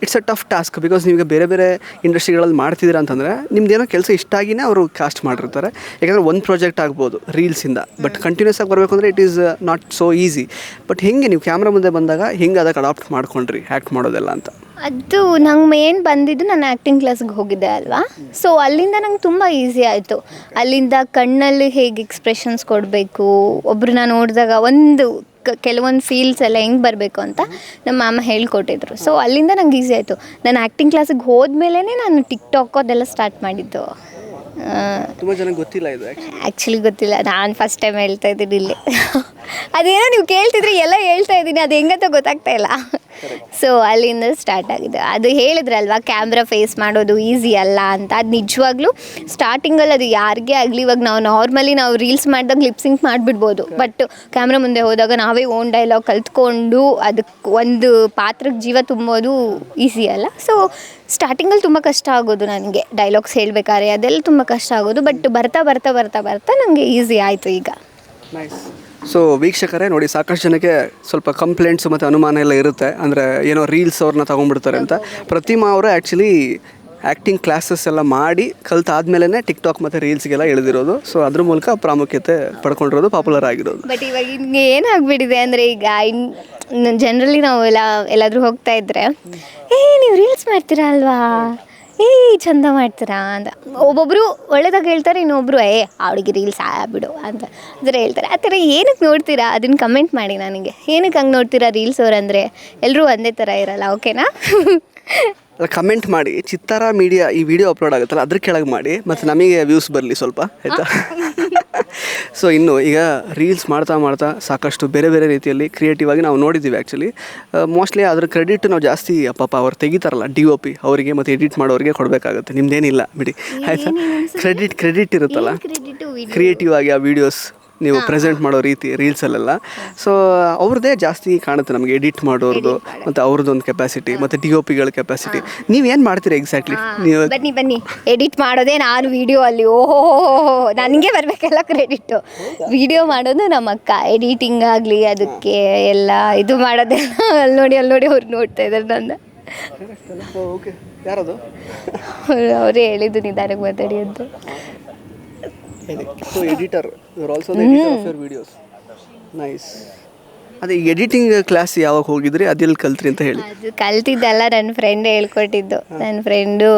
it's a tough task. Because ನೀವು ಬೇರೆ ಬೇರೆ ಇಂಡಸ್ಟ್ರಿಗಳಲ್ಲಿ ಮಾಡ್ತಿದ್ದೀರಾ ಅಂತಂದರೆ ನಿಮ್ದೇನೋ ಕೆಲಸ ಇಷ್ಟ ಆಗಿನೇ ಅವರು ಕಾಸ್ಟ್ ಮಾಡಿರ್ತಾರೆ. ಯಾಕಂದರೆ ಒಂದು ಪ್ರಾಜೆಕ್ಟ್ ಆಗ್ಬೋದು ರೀಲ್ಸಿಂದ, ಬಟ್ ಕಂಟಿನ್ಯೂಸ್ ಆಗಿ ಬರಬೇಕು ಅಂದರೆ it is not so easy. But ಹೆಂಗೆ ನೀವು ಕ್ಯಾಮ್ರಾ ಮುಂದೆ ಬಂದಾಗ ಹೆಂಗೆ ಅದಕ್ಕೆ ಅಡಾಪ್ಟ್ ಮಾಡ್ಕೊಂಡ್ರಿ ಆ್ಯಕ್ಟ್ ಮಾಡೋದೆಲ್ಲ ಅಂತ? ಅದು ನಂಗೆ ಮೇನ್ ಬಂದಿದ್ದು, ನಾನು ಆ್ಯಕ್ಟಿಂಗ್ ಕ್ಲಾಸ್ಗೆ ಹೋಗಿದ್ದೆ ಅಲ್ವಾ. ಸೊ ಅಲ್ಲಿಂದ ನಂಗೆ ತುಂಬ ಈಸಿ ಆಯಿತು. ಅಲ್ಲಿಂದ ಕಣ್ಣಲ್ಲಿ ಹೇಗೆ ಎಕ್ಸ್ಪ್ರೆಷನ್ಸ್ ಕೊಡಬೇಕು, ಒಬ್ರನ್ನ ನೋಡಿದಾಗ ಕೆಲವೊಂದು ಫೀಲ್ಸ್ ಎಲ್ಲ ಹೆಂಗೆ ಬರಬೇಕು ಅಂತ ನಮ್ಮ ಮಾಮ ಹೇಳ್ಕೊಟ್ಟಿದ್ರು. ಸೊ ಅಲ್ಲಿಂದ ನಂಗೆ ಈಸಿ ಆಯಿತು. ನಾನು ಆ್ಯಕ್ಟಿಂಗ್ ಕ್ಲಾಸಿಗೆ ಹೋದ್ಮೇಲೆ ನಾನು ಟಿಕ್ಟಾಕ್ ಅದೆಲ್ಲ ಸ್ಟಾರ್ಟ್ ಮಾಡಿದ್ದು. ತುಂಬ ಜನಕ್ಕೆ ಗೊತ್ತಿಲ್ಲ ಇದು ಆ್ಯಕ್ಚುಲಿ ಗೊತ್ತಿಲ್ಲ, ನಾನು ಫಸ್ಟ್ ಟೈಮ್ ಹೇಳ್ತಾ ಇದ್ದೀನಿ ಇಲ್ಲಿ. ಅದೇನೋ ನೀವು ಕೇಳ್ತಿದ್ರೆ ಎಲ್ಲ ಹೇಳ್ತಾ ಇದ್ದೀನಿ, ಅದು ಹೆಂಗಂತ ಗೊತ್ತಾಗ್ತಾ ಇಲ್ಲ. ಸೊ ಅಲ್ಲಿಂದ ಸ್ಟಾರ್ಟ್ ಆಗಿದೆ. ಅದು ಹೇಳಿದ್ರಲ್ವ ಕ್ಯಾಮ್ರಾ ಫೇಸ್ ಮಾಡೋದು ಈಸಿ ಅಲ್ಲ ಅಂತ. ಅದು ನಿಜವಾಗ್ಲೂ ಸ್ಟಾರ್ಟಿಂಗಲ್ಲಿ ಅದು ಯಾರಿಗೇ ಆಗಲಿ, ಇವಾಗ ನಾವು ರೀಲ್ಸ್ ಮಾಡಿದಾಗ ಲಿಪ್ಸಿಂಕ್ ಮಾಡಿಬಿಡ್ಬೋದು, ಬಟ್ ಕ್ಯಾಮ್ರಾ ಮುಂದೆ ಹೋದಾಗ ನಾವೇ ಓನ್ ಡೈಲಾಗ್ ಕಲ್ತ್ಕೊಂಡು ಅದಕ್ಕೆ ಒಂದು ಪಾತ್ರಕ್ಕೆ ಜೀವ ತುಂಬೋದು ಈಸಿ ಅಲ್ಲ. ಸೊ ಸ್ಟಾರ್ಟಿಂಗಲ್ಲಿ ತುಂಬ ಕಷ್ಟ ಆಗೋದು ನನಗೆ, ಡೈಲಾಗ್ಸ್ ಹೇಳಬೇಕಾದ್ರೆ ಅದೆಲ್ಲ ತುಂಬ ಕಷ್ಟ ಆಗೋದು. ಬಟ್ ಬರ್ತಾ ನನಗೆ ಈಸಿ ಆಯಿತು ಈಗ. ನೈಸ್. ಸೊ ವೀಕ್ಷಕರೇ ನೋಡಿ, ಸಾಕಷ್ಟು ಜನಕ್ಕೆ ಸ್ವಲ್ಪ ಕಂಪ್ಲೇಂಟ್ಸು ಮತ್ತು ಅನುಮಾನ ಎಲ್ಲ ಇರುತ್ತೆ. ಅಂದರೆ ಏನೋ ರೀಲ್ಸ್ ಅವ್ರನ್ನ ತೊಗೊಂಡ್ಬಿಡ್ತಾರೆ ಅಂತ. ಪ್ರತಿಮಾ ಅವರು ಆ್ಯಕ್ಚುಲಿ ಆ್ಯಕ್ಟಿಂಗ್ ಕ್ಲಾಸಸ್ ಎಲ್ಲ ಮಾಡಿ ಕಲ್ತಾದ್ಮೇಲೆ ಟಿಕ್ಟಾಕ್ ಮತ್ತು ರೀಲ್ಸ್ಗೆಲ್ಲ ಇಳಿದಿರೋದು. ಸೊ ಅದ್ರ ಮೂಲಕ ಪ್ರಾಮುಖ್ಯತೆ ಪಡ್ಕೊಂಡಿರೋದು, ಪಾಪ್ಯುಲರ್ ಆಗಿರೋದು. ಬಟ್ ಇವಾಗ ಹಿಂಗೆ ಏನಾಗ್ಬಿಟ್ಟಿದೆ ಅಂದರೆ, ಈಗ ಜನರಲಿ ನಾವು ಎಲ್ಲಾದರೂ ಹೋಗ್ತಾ ಇದ್ದರೆ, ನೀವು ರೀಲ್ಸ್ ಮಾಡ್ತೀರಾ ಅಲ್ವಾ, ಚಂದ ಮಾಡ್ತೀರಾ ಅಂತ ಒಬ್ಬೊಬ್ಬರು ಒಳ್ಳೇದಾಗ ಹೇಳ್ತಾರೆ, ಇನ್ನೊಬ್ಬರು ಆ ಹುಡುಗಿ ರೀಲ್ಸ್ ಬಿಡು ಅಂತ ಅದರ ಹೇಳ್ತಾರೆ. ಆ ಥರ ಏನಕ್ಕೆ ನೋಡ್ತೀರಾ, ಅದನ್ನು ಕಮೆಂಟ್ ಮಾಡಿ ನನಗೆ. ಏನಕ್ಕೆ ಹಂಗೆ ನೋಡ್ತೀರಾ ರೀಲ್ಸ್ ಅವರಂದರೆ? ಎಲ್ಲರೂ ಒಂದೇ ಥರ ಇರಲ್ಲ, ಓಕೆನಾ? ಕಮೆಂಟ್ ಮಾಡಿ, ಚಿತ್ತಾರ ಮೀಡಿಯಾ ಈ ವಿಡಿಯೋ ಅಪ್ಲೋಡ್ ಆಗುತ್ತಲ್ಲ ಅದ್ರ ಕೆಳಗೆ ಮಾಡಿ, ಮತ್ತು ನಮಗೆ ವ್ಯೂಸ್ ಬರಲಿ ಸ್ವಲ್ಪ, ಆಯಿತಾ? ಸೊ ಇನ್ನು ಈಗ ರೀಲ್ಸ್ ಮಾಡ್ತಾ ಸಾಕಷ್ಟು ಬೇರೆ ಬೇರೆ ರೀತಿಯಲ್ಲಿ ಕ್ರಿಯೇಟಿವ್ ಆಗಿ ನಾವು ನೋಡಿದ್ದೀವಿ. ಆ್ಯಕ್ಚುಲಿ ಮೋಸ್ಟ್ಲಿ ಅದ್ರ ಕ್ರೆಡಿಟ್ ನಾವು ಜಾಸ್ತಿ ಪಾಪ ಅವ್ರು ತೆಗಿತಾರಲ್ಲ DOP ಅವರಿಗೆ ಮತ್ತು ಎಡಿಟ್ ಮಾಡೋರಿಗೆ ಕೊಡಬೇಕಾಗುತ್ತೆ. ನಿಮ್ದೇನಿಲ್ಲ ಬಿಡಿ, ಆಯಿತಾ? ಕ್ರೆಡಿಟ್ ಇರುತ್ತಲ್ಲ, ಕ್ರಿಯೇಟಿವ್ ಆಗಿ ಆ ವೀಡಿಯೋಸ್ ನೀವು ಪ್ರೆಸೆಂಟ್ ಮಾಡೋ ರೀತಿ ರೀಲ್ಸಲ್ಲೆಲ್ಲ. ಸೊ ಅವ್ರದ್ದೇ ಜಾಸ್ತಿ ಕಾಣುತ್ತೆ ನಮಗೆ, ಎಡಿಟ್ ಮಾಡೋರ್ದು ಮತ್ತು ಅವ್ರದ್ದು ಒಂದು ಕೆಪಾಸಿಟಿ ಮತ್ತು DOPಗಳ ಕೆಪಾಸಿಟಿ. ನೀವೇನು ಮಾಡ್ತೀರಿ ಎಕ್ಸಾಕ್ಟ್ಲಿ? ನೀವು ಬನ್ನಿ ಎಡಿಟ್ ಮಾಡೋದೇ ನಾನು ವಿಡಿಯೋ ಅಲ್ಲಿ. ನನಗೆ ಬರಬೇಕೆಲ್ಲ ಕ್ರೆಡಿಟ್ಟು. ವಿಡಿಯೋ ಮಾಡೋದು ನಮ್ಮ ಅಕ್ಕ, ಎಡಿಟಿಂಗ್ ಆಗಲಿ ಅದಕ್ಕೆ ಎಲ್ಲ ಇದು ಮಾಡೋದೆಲ್ಲ ಅಲ್ಲಿ ನೋಡಿ ಅವ್ರು ನೋಡ್ತಾ ಇದ್ದಾರೆ ನನ್ನ. ಓಕೆ, ಯಾರದು? ಅವರೇ ಹೇಳಿದ್ದು ನಿಧಾನಕ್ಕೆ ಮಾತಾಡಿ ಅಂತ. So editor, you are also the editor of your videos. Nice. ಅದೇ ಎಡಿಟಿಂಗ್ ಕ್ಲಾಸ್ ಯಾವಾಗ ಹೋಗಿದ್ರಿ, ಅದೆಲ್ಲಿ ಕಲ್ತ್ರಿ ಅಂತ ಹೇಳಿ? ಅದು ಕಲ್ತಿದ್ದಲ್ಲ, ನನ್ನ ಫ್ರೆಂಡ್ ಹೇಳ್ಕೊಟ್ಟಿದ್ದು. ನನ್ನ ಫ್ರೆಂಡು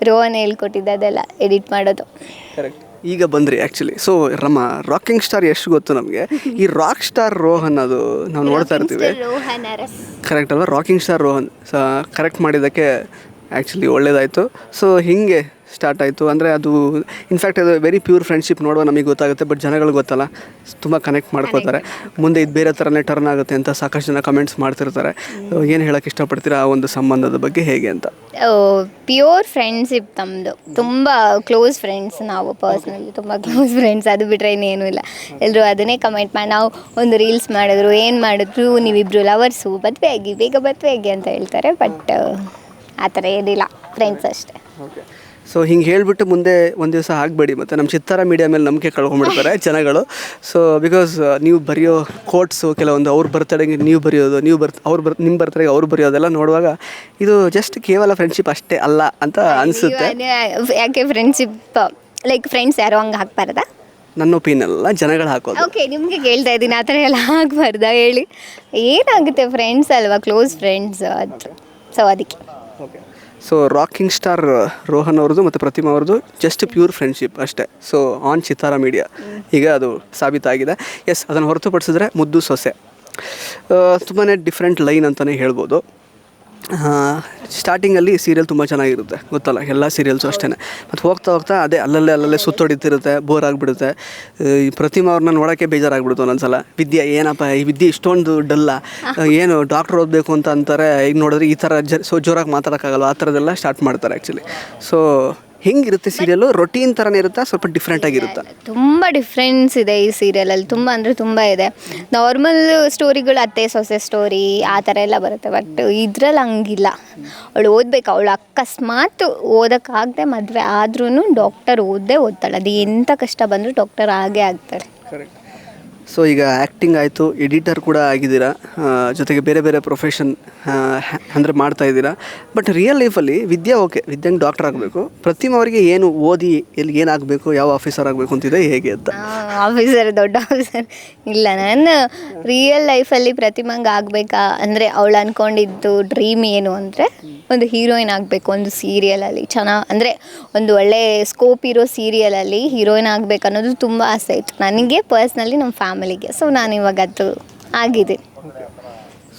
ರೋಹನ್ ಹೇಳ್ಕೊಟ್ಟಿದ್ದು ಅದೆಲ್ಲ ಎಡಿಟ್ ಮಾಡೋದು. ಕರೆಕ್ಟ್. ಈಗ ಬಂದ್ರಿ ಆ್ಯಕ್ಚುಲಿ. ಸೊ ರಾಕಿಂಗ್ ಸ್ಟಾರ್ ಎಷ್ಟು ಗೊತ್ತು ನಮಗೆ, ಈ ರಾಕ್ ಸ್ಟಾರ್ ರೋಹನ್ ಅದು ನಾವು ನೋಡ್ತಾ ಇರ್ತೀವಿ, ರೋಹನ್ ಅರಸ್. ಕರೆಕ್ಟ್ ಅಲ್ವಾ? ರಾಕಿಂಗ್ ಸ್ಟಾರ್ ರೋಹನ್ ಕರೆಕ್ಟ್ ಮಾಡಿದ್ದಕ್ಕೆ ಆ್ಯಕ್ಚುಲಿ ಒಳ್ಳೇದಾಯಿತು. ಸೊ ಹೀಗೆ ಸ್ಟಾರ್ಟ್ ಆಯಿತು ಅಂದರೆ ಅದು ಇನ್ಫ್ಯಾಕ್ಟ್ ಅದು ವೆರಿ ಪ್ಯೂರ್ ಫ್ರೆಂಡ್ಶಿಪ್ ನೋಡುವ ನಮಗೆ ಗೊತ್ತಾಗುತ್ತೆ, ಬಟ್ ಜನಗಳಿಗೆ ಗೊತ್ತಲ್ಲ, ತುಂಬ ಕನೆಕ್ಟ್ ಮಾಡ್ಕೋತಾರೆ. ಮುಂದೆ ಇದು ಬೇರೆ ಥರನೇ ಟರ್ನ್ ಆಗುತ್ತೆ ಅಂತ ಸಾಕಷ್ಟು ಜನ ಕಮೆಂಟ್ಸ್ ಮಾಡ್ತಿರ್ತಾರೆ. ಏನು ಹೇಳೋಕ್ಕೆ ಇಷ್ಟಪಡ್ತೀರಾ ಆ ಒಂದು ಸಂಬಂಧದ ಬಗ್ಗೆ ಹೇಗೆ ಅಂತ? ಪ್ಯೂರ್ ಫ್ರೆಂಡ್ಶಿಪ್ ನಮ್ಮದು, ತುಂಬ ಕ್ಲೋಸ್ ಫ್ರೆಂಡ್ಸ್ ನಾವು, ಪರ್ಸ್ನಲಿ ತುಂಬ ಕ್ಲೋಸ್ ಫ್ರೆಂಡ್ಸ್. ಅದು ಬಿಟ್ಟರೆ ಇನ್ನೇನು ಇಲ್ಲ. ಎಲ್ಲರೂ ಅದನ್ನೇ ಕಮೆಂಟ್ ಮಾಡಿ, ನಾವು ಒಂದು ರೀಲ್ಸ್ ಮಾಡಿದ್ರು ಏನು ಮಾಡಿದ್ರು ನೀವಿಬ್ಬರು ಲವರ್ಸು, ಮದುವೆ ಆಗಿ ಬೇಗ ಮದುವೆ ಆಗಿ ಅಂತ ಹೇಳ್ತಾರೆ. ಬಟ್ ಆ ಥರ ಏನಿಲ್ಲ, ಫ್ರೆಂಡ್ಸ್ ಅಷ್ಟೇ. ಓಕೆ. ಸೊ ಹಿಂಗೆ ಹೇಳಿಬಿಟ್ಟು ಮುಂದೆ ಒಂದು ದಿವಸ ಆಗಬೇಡಿ, ಮತ್ತು ನಮ್ಮ ಚಿತ್ತಾರ ಮೀಡಿಯಾ ಮೇಲೆ ನಂಬಿಕೆ ಕಳ್ಕೊಂಡ್ಬಿಡ್ತಾರೆ ಜನಗಳು. ಸೊ ಬಿಕಾಸ್ ನೀವು ಬರೆಯೋ ಕೋಟ್ಸು ಕೆಲವೊಂದು ಅವ್ರ ಬರ್ತಡೆಗೆ ನೀವು ಬರೆಯೋದು, ನಿಮ್ಮ ಬರ್ತಡೆಗೆ ಅವ್ರು ಬರೆಯೋದೆಲ್ಲ ನೋಡುವಾಗ ಇದು ಜಸ್ಟ್ ಕೇವಲ ಫ್ರೆಂಡ್ಶಿಪ್ ಅಷ್ಟೇ ಅಲ್ಲ ಅಂತ ಅನಿಸುತ್ತೆ. ಯಾಕೆ ಫ್ರೆಂಡ್ಶಿಪ್ ಲೈಕ್ ಫ್ರೆಂಡ್ಸ್ ಯಾರೋ ಹಂಗೆ ಹಾಕ್ಬಾರ್ದಾ? ನನ್ನ ಒಪಿನಿಯನ್ ಅಲ್ಲ, ಜನಗಳು ಹಾಕೋದು. ಓಕೆ, ನಿಮಗೆ ಕೇಳ್ತಾ ಇದ್ದೀನಿ, ಆ ಥರ ಎಲ್ಲ ಆಗಬಾರ್ದಾ ಹೇಳಿ? ಏನಾಗುತ್ತೆ, ಫ್ರೆಂಡ್ಸ್ ಅಲ್ವಾ, ಕ್ಲೋಸ್ ಫ್ರೆಂಡ್ಸ್ ಅದು. ಸೊ ಅದಕ್ಕೆ. Okay. So rocking star Rohan ಅವ್ರದ್ದು ಮತ್ತು ಪ್ರತಿಮಾ ಅವ್ರದ್ದು ಜಸ್ಟ್ ಪ್ಯೂರ್ ಫ್ರೆಂಡ್ಶಿಪ್ ಅಷ್ಟೇ. ಸೊ ಆನ್ ಚಿತ್ತಾರ ಮೀಡಿಯಾ ಈಗ ಅದು ಸಾಬೀತಾಗಿದೆ. ಎಸ್, ಅದನ್ನು ಹೊರತುಪಡಿಸಿದ್ರೆ ಮುದ್ದು ಸೊಸೆ ತುಂಬಾ ಡಿಫ್ರೆಂಟ್ ಲೈನ್ ಅಂತಲೇ ಹೇಳ್ಬೋದು. ಸ್ಟಾರ್ಟಿಂಗಲ್ಲಿ ಸೀರಿಯಲ್ ತುಂಬ ಚೆನ್ನಾಗಿರುತ್ತೆ, ಗೊತ್ತಲ್ಲ, ಎಲ್ಲ ಸೀರಿಯಲ್ಸು ಅಷ್ಟೇ. ಮತ್ತು ಹೋಗ್ತಾ ಹೋಗ್ತಾ ಅದೇ ಅಲ್ಲಲ್ಲೇ ಸುತ್ತೊಡಿತಿರುತ್ತೆ, ಬೋರ್ ಆಗಿಬಿಡುತ್ತೆ. ಈ ಪ್ರತಿಮಾ ಅವ್ರನ್ನ ನೋಡೋಕ್ಕೆ ಬೇಜಾರಾಗ್ಬಿಡುತ್ತೆ ಒಂದೊಂದ್ಸಲ. ವಿದ್ಯೆ ಏನಪ್ಪ ಈ ವಿದ್ಯೆ ಇಷ್ಟೊಂದು ಡಲ್ಲ, ಏನು ಡಾಕ್ಟ್ರ್ ಓದಬೇಕು ಅಂತ ಅಂತಾರೆ, ಈಗ ನೋಡಿದ್ರೆ ಈ ಥರ ಜೋರಾಗಿ ಮಾತಾಡೋಕ್ಕಾಗಲ್ಲ, ಆ ಥರದ್ದೆಲ್ಲ ಸ್ಟಾರ್ಟ್ ಮಾಡ್ತಾರೆ ಆ್ಯಕ್ಚುಲಿ. ಸೊ ಹೆಂಗಿರುತ್ತೆ ಸೀರಿಯಲ್ಲು? ರೊಟೀನ್ ಥರನೇ ಇರುತ್ತಾ, ಸ್ವಲ್ಪ ಡಿಫ್ರೆಂಟಾಗಿರುತ್ತಾ? ತುಂಬ ಡಿಫ್ರೆನ್ಸ್ ಇದೆ ಈ ಸೀರಿಯಲಲ್ಲಿ, ತುಂಬ ಅಂದರೆ ತುಂಬ ಇದೆ. ನಾರ್ಮಲ್ ಸ್ಟೋರಿಗಳು, ಅತ್ತೆ ಸೊಸೆ ಸ್ಟೋರಿ ಆ ಥರ ಎಲ್ಲ ಬರುತ್ತೆ. ಬಟ್ ಇದ್ರಲ್ಲಿ ಹಂಗಿಲ್ಲ. ಅವಳು ಓದಬೇಕು, ಅವಳು ಅಕಸ್ಮಾತ್ ಓದೋಕ್ಕಾಗದೆ ಮದುವೆ ಆದ್ರೂ ಡಾಕ್ಟರ್ ಓದ್ತಾಳೆ. ಅದು ಎಂಥ ಕಷ್ಟ ಬಂದರೂ ಡಾಕ್ಟರ್ ಆಗೇ ಆಗ್ತಾರೆ. ಕರೆಕ್ಟ್. ಸೊ ಈಗ ಆ್ಯಕ್ಟಿಂಗ್ ಆಯಿತು, ಎಡಿಟರ್ ಕೂಡ ಆಗಿದ್ದೀರಾ, ಜೊತೆಗೆ ಬೇರೆ ಬೇರೆ ಪ್ರೊಫೆಷನ್ ಅಂದರೆ ಮಾಡ್ತಾ ಇದ್ದೀರಾ. ಬಟ್ ರಿಯಲ್ ಲೈಫಲ್ಲಿ ಓಕೆ, ವಿದ್ಯಂಗೆ ಡಾಕ್ಟರ್ ಆಗಬೇಕು. ಪ್ರತಿಮಾ ಅವರಿಗೆ ಏನು ಓದಿ ಎಲ್ಲಿ ಏನಾಗಬೇಕು, ಯಾವ ಆಫೀಸರ್ ಆಗಬೇಕು ಅಂತಿದೆ, ಹೇಗೆ ಅಂತ? ಆಫೀಸರ್, ದೊಡ್ಡ ಆಫೀಸರ್ ಇಲ್ಲ. ನಾನು ರಿಯಲ್ ಲೈಫಲ್ಲಿ ಪ್ರತಿಮಾಂಗೆ ಆಗಬೇಕಾ ಅಂದರೆ, ಅವಳು ಅಂದ್ಕೊಂಡಿದ್ದು ಡ್ರೀಮ್ ಏನು ಅಂದರೆ ಒಂದು ಹೀರೋಯಿನ್ ಆಗಬೇಕು, ಒಂದು ಸೀರಿಯಲಲ್ಲಿ ಚೆನ್ನಾಗಿ ಅಂದರೆ ಒಂದು ಒಳ್ಳೆ ಸ್ಕೋಪ್ ಇರೋ ಸೀರಿಯಲಲ್ಲಿ ಹೀರೋಯಿನ್ ಆಗಬೇಕು ಅನ್ನೋದು ತುಂಬ ಆಸೆ ಇತ್ತು ನನಗೆ ಪರ್ಸ್ನಲಿ, ನಮ್ಮ ಫ್ಯಾಮಿಲಿಗೆ. ಸೊ ನಾನು ಇವಾಗ ಅದು ಆಗಿದೆ.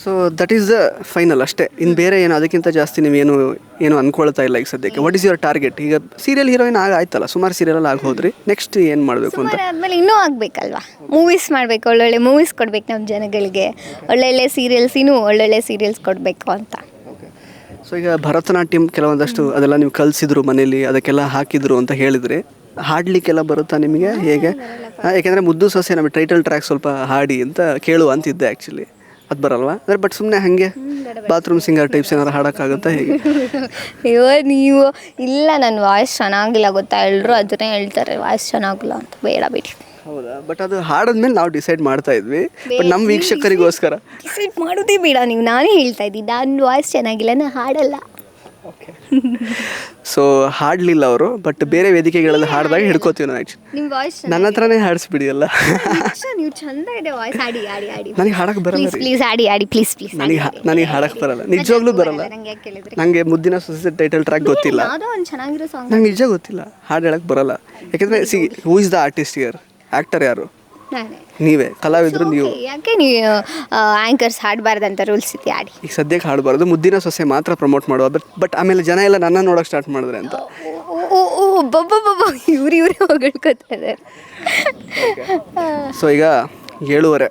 So that is the final ಅಷ್ಟೇ. ಇನ್ನು ಬೇರೆ ಏನು ಅದಕ್ಕಿಂತ ಜಾಸ್ತಿ ನೀವೇನು ಅಂದ್ಕೊಳ್ತಾ ಇಲ್ಲ ಈಗ ಸದ್ಯಕ್ಕೆ? What is your target? ಈಗ ಸೀರಿಯಲ್ ಹೀರೋಯಿನ್ ಆಯ್ತಲ್ಲ, ಸುಮಾರು ಸೀರಿಯಲಲ್ಲಿ ಆಗಿ ಹೋದ್ರಿ, ನೆಕ್ಸ್ಟ್ ಏನು ಮಾಡಬೇಕು ಅಂತ? ಆದಮೇಲೆ ಇನ್ನೂ ಆಗಬೇಕಲ್ವಾ, ಮೂವೀಸ್ ಮಾಡಬೇಕು, ಒಳ್ಳೊಳ್ಳೆ ಮೂವೀಸ್ ಕೊಡಬೇಕು ನಮ್ಮ ಜನಗಳಿಗೆ, ಒಳ್ಳೊಳ್ಳೆ ಸೀರಿಯಲ್ಸ್, ಇನ್ನೂ ಒಳ್ಳೊಳ್ಳೆ ಸೀರಿಯಲ್ಸ್ ಕೊಡಬೇಕು ಅಂತ. ಸೊ ಈಗ ಭರತನಾಟ್ಯಂ ಕೆಲವೊಂದಷ್ಟು ಅದೆಲ್ಲ ನೀವು ಕಲಿಸಿದ್ರು ಮನೇಲಿ, ಅದಕ್ಕೆಲ್ಲ ಹಾಕಿದ್ರು ಅಂತ ಹೇಳಿದ್ರಿ. ಹಾಡಲಿಕ್ಕೆಲ್ಲ ಬರುತ್ತಾ ನಿಮಗೆ ಹೇಗೆ? ಯಾಕೆಂದರೆ ಮುದ್ದು ಸೊಸೆ ನಮಗೆ ಟೈಟಲ್ ಟ್ರ್ಯಾಕ್ ಸ್ವಲ್ಪ ಹಾಡಿ ಅಂತ ಕೇಳುವ ಅಂತಿದ್ದೆ ಆ್ಯಕ್ಚುಲಿ. ಅದು ಬರಲ್ವಾ? ಅಂದರೆ ಬಟ್ ಸುಮ್ಮನೆ ಹಾಗೆ ಬಾತ್ರೂಮ್ ಸಿಂಗರ್ ಟೈಪ್ಸ್ ಏನಾರು ಹಾಡೋಕ್ಕಾಗುತ್ತಾ ಹೇಗೆ? ಅಯ್ಯೋ ನೀವು ಇಲ್ಲ, ನನ್ನ ವಾಯ್ಸ್ ಚೆನ್ನಾಗಿಲ್ಲ ಗೊತ್ತಾ, ಎಲ್ಲರೂ ಅದನ್ನೇ ಹೇಳ್ತಾರೆ, ವಾಯ್ಸ್ ಚೆನ್ನಾಗಿಲ್ಲ ಅಂತ. ಬೇಡ ಬಿಡಿ. ಹೌದಾ? ಬಟ್ ಅದು ಹಾಡಿದ್ಮೇಲೆ ನಾವು ಡಿಸೈಡ್ ಮಾಡ್ತಾ ಇದ್ವಿ, ಬಟ್ ನಮ್ಮ ವೀಕ್ಷಕರಿಗೋಸ್ಕರ ಡಿಸೈಡ್ ಮಾಡೋದೇ ಬೇಡ ನೀವು. ನಾನೇ ಹೇಳ್ತಾ ಇದ್ದೀನಿ, ನನ್ನ ವಾಯ್ಸ್ ಚೆನ್ನಾಗಿಲ್ಲ, ನಾನು ಹಾಡಲ್ಲ. ಓಕೆ. ಸೊ ಹಾಡಲಿಲ್ಲ ಅವರು, ಬಟ್ ಬೇರೆ ವೇದಿಕೆಗಳಲ್ಲಿ ಹಾಡಿದಾಗ ಹಿಡ್ಕೋತೀವಿ ನಾವು. ಆ್ಯಕ್ಚುಲಿ ನಿಮ್ಮ ವಾಯ್ಸ್ ನನ್ನ ಹತ್ರನೇ ಹಾಡಿಸ್ಬಿಡಿ ಅಲ್ಲ. ನೀವು ಚಂದ ಇದೆ ವಾಯ್ಸ್, ಹಾಡಿ ಹಾಡಿ ಹಾಡಿ. ನನಗೆ ಹಾಡಕ್ಕೆ ಬರಲ್ಲ ರೀ. ಪ್ಲೀಸ್ ಹಾಡಿ ಹಾಡಿ, ಪ್ಲೀಸ್ ಪ್ಲೀಸ್. ನನಗೆ ಹಾಡಕ್ಕೆ ಬರಲ್ಲ, ನಿಜವಾಗ್ಲೂ ಬರಲ್ಲ. ನನಗೆ ಮುದ್ದಿನ ಸೊಸೆ ಟೈಟಲ್ ಟ್ರ್ಯಾಕ್ ಗೊತ್ತಿಲ್ಲ, ಯಾವುದೋ ಒಂದು ಚೆನ್ನಾಗಿರೋ ಸಾಂಗ್ ನಂಗೆ ನಿಜ ಗೊತ್ತಿಲ್ಲ, ಹಾಡು ಹೇಳಕ್ಕೆ ಬರಲ್ಲ. ಯಾಕೆಂದರೆ who is the artist here? Actor ಯಾರು? ನಾನೇ. ನೀವೇ ಕಲಾವಿದರು ನೀವು. ಯಾಕೆ ನೀವು ಆ್ಯಂಕರ್ಸ್ ಹಾಡಬಾರ್ದಂತ ರೂಲ್ಸ್ ಇದೆ? ಹಾಡಿ. ಈಗ ಸದ್ಯಕ್ಕೆ ಹಾಡಬಾರ್ದು, ಮುದ್ದಿನ ಸೊಸೆ ಮಾತ್ರ ಪ್ರಮೋಟ್ ಮಾಡುವ. ಬಟ್ ಆಮೇಲೆ ಜನ ಎಲ್ಲ ನನ್ನ ನೋಡೋಕೆ ಸ್ಟಾರ್ಟ್ ಮಾಡಿದ್ರೆ ಅಂತ. ಇವರೇ ಹೊಗಳ್ಕೊತಾರೆ. ಸೊ ಈಗ 7:30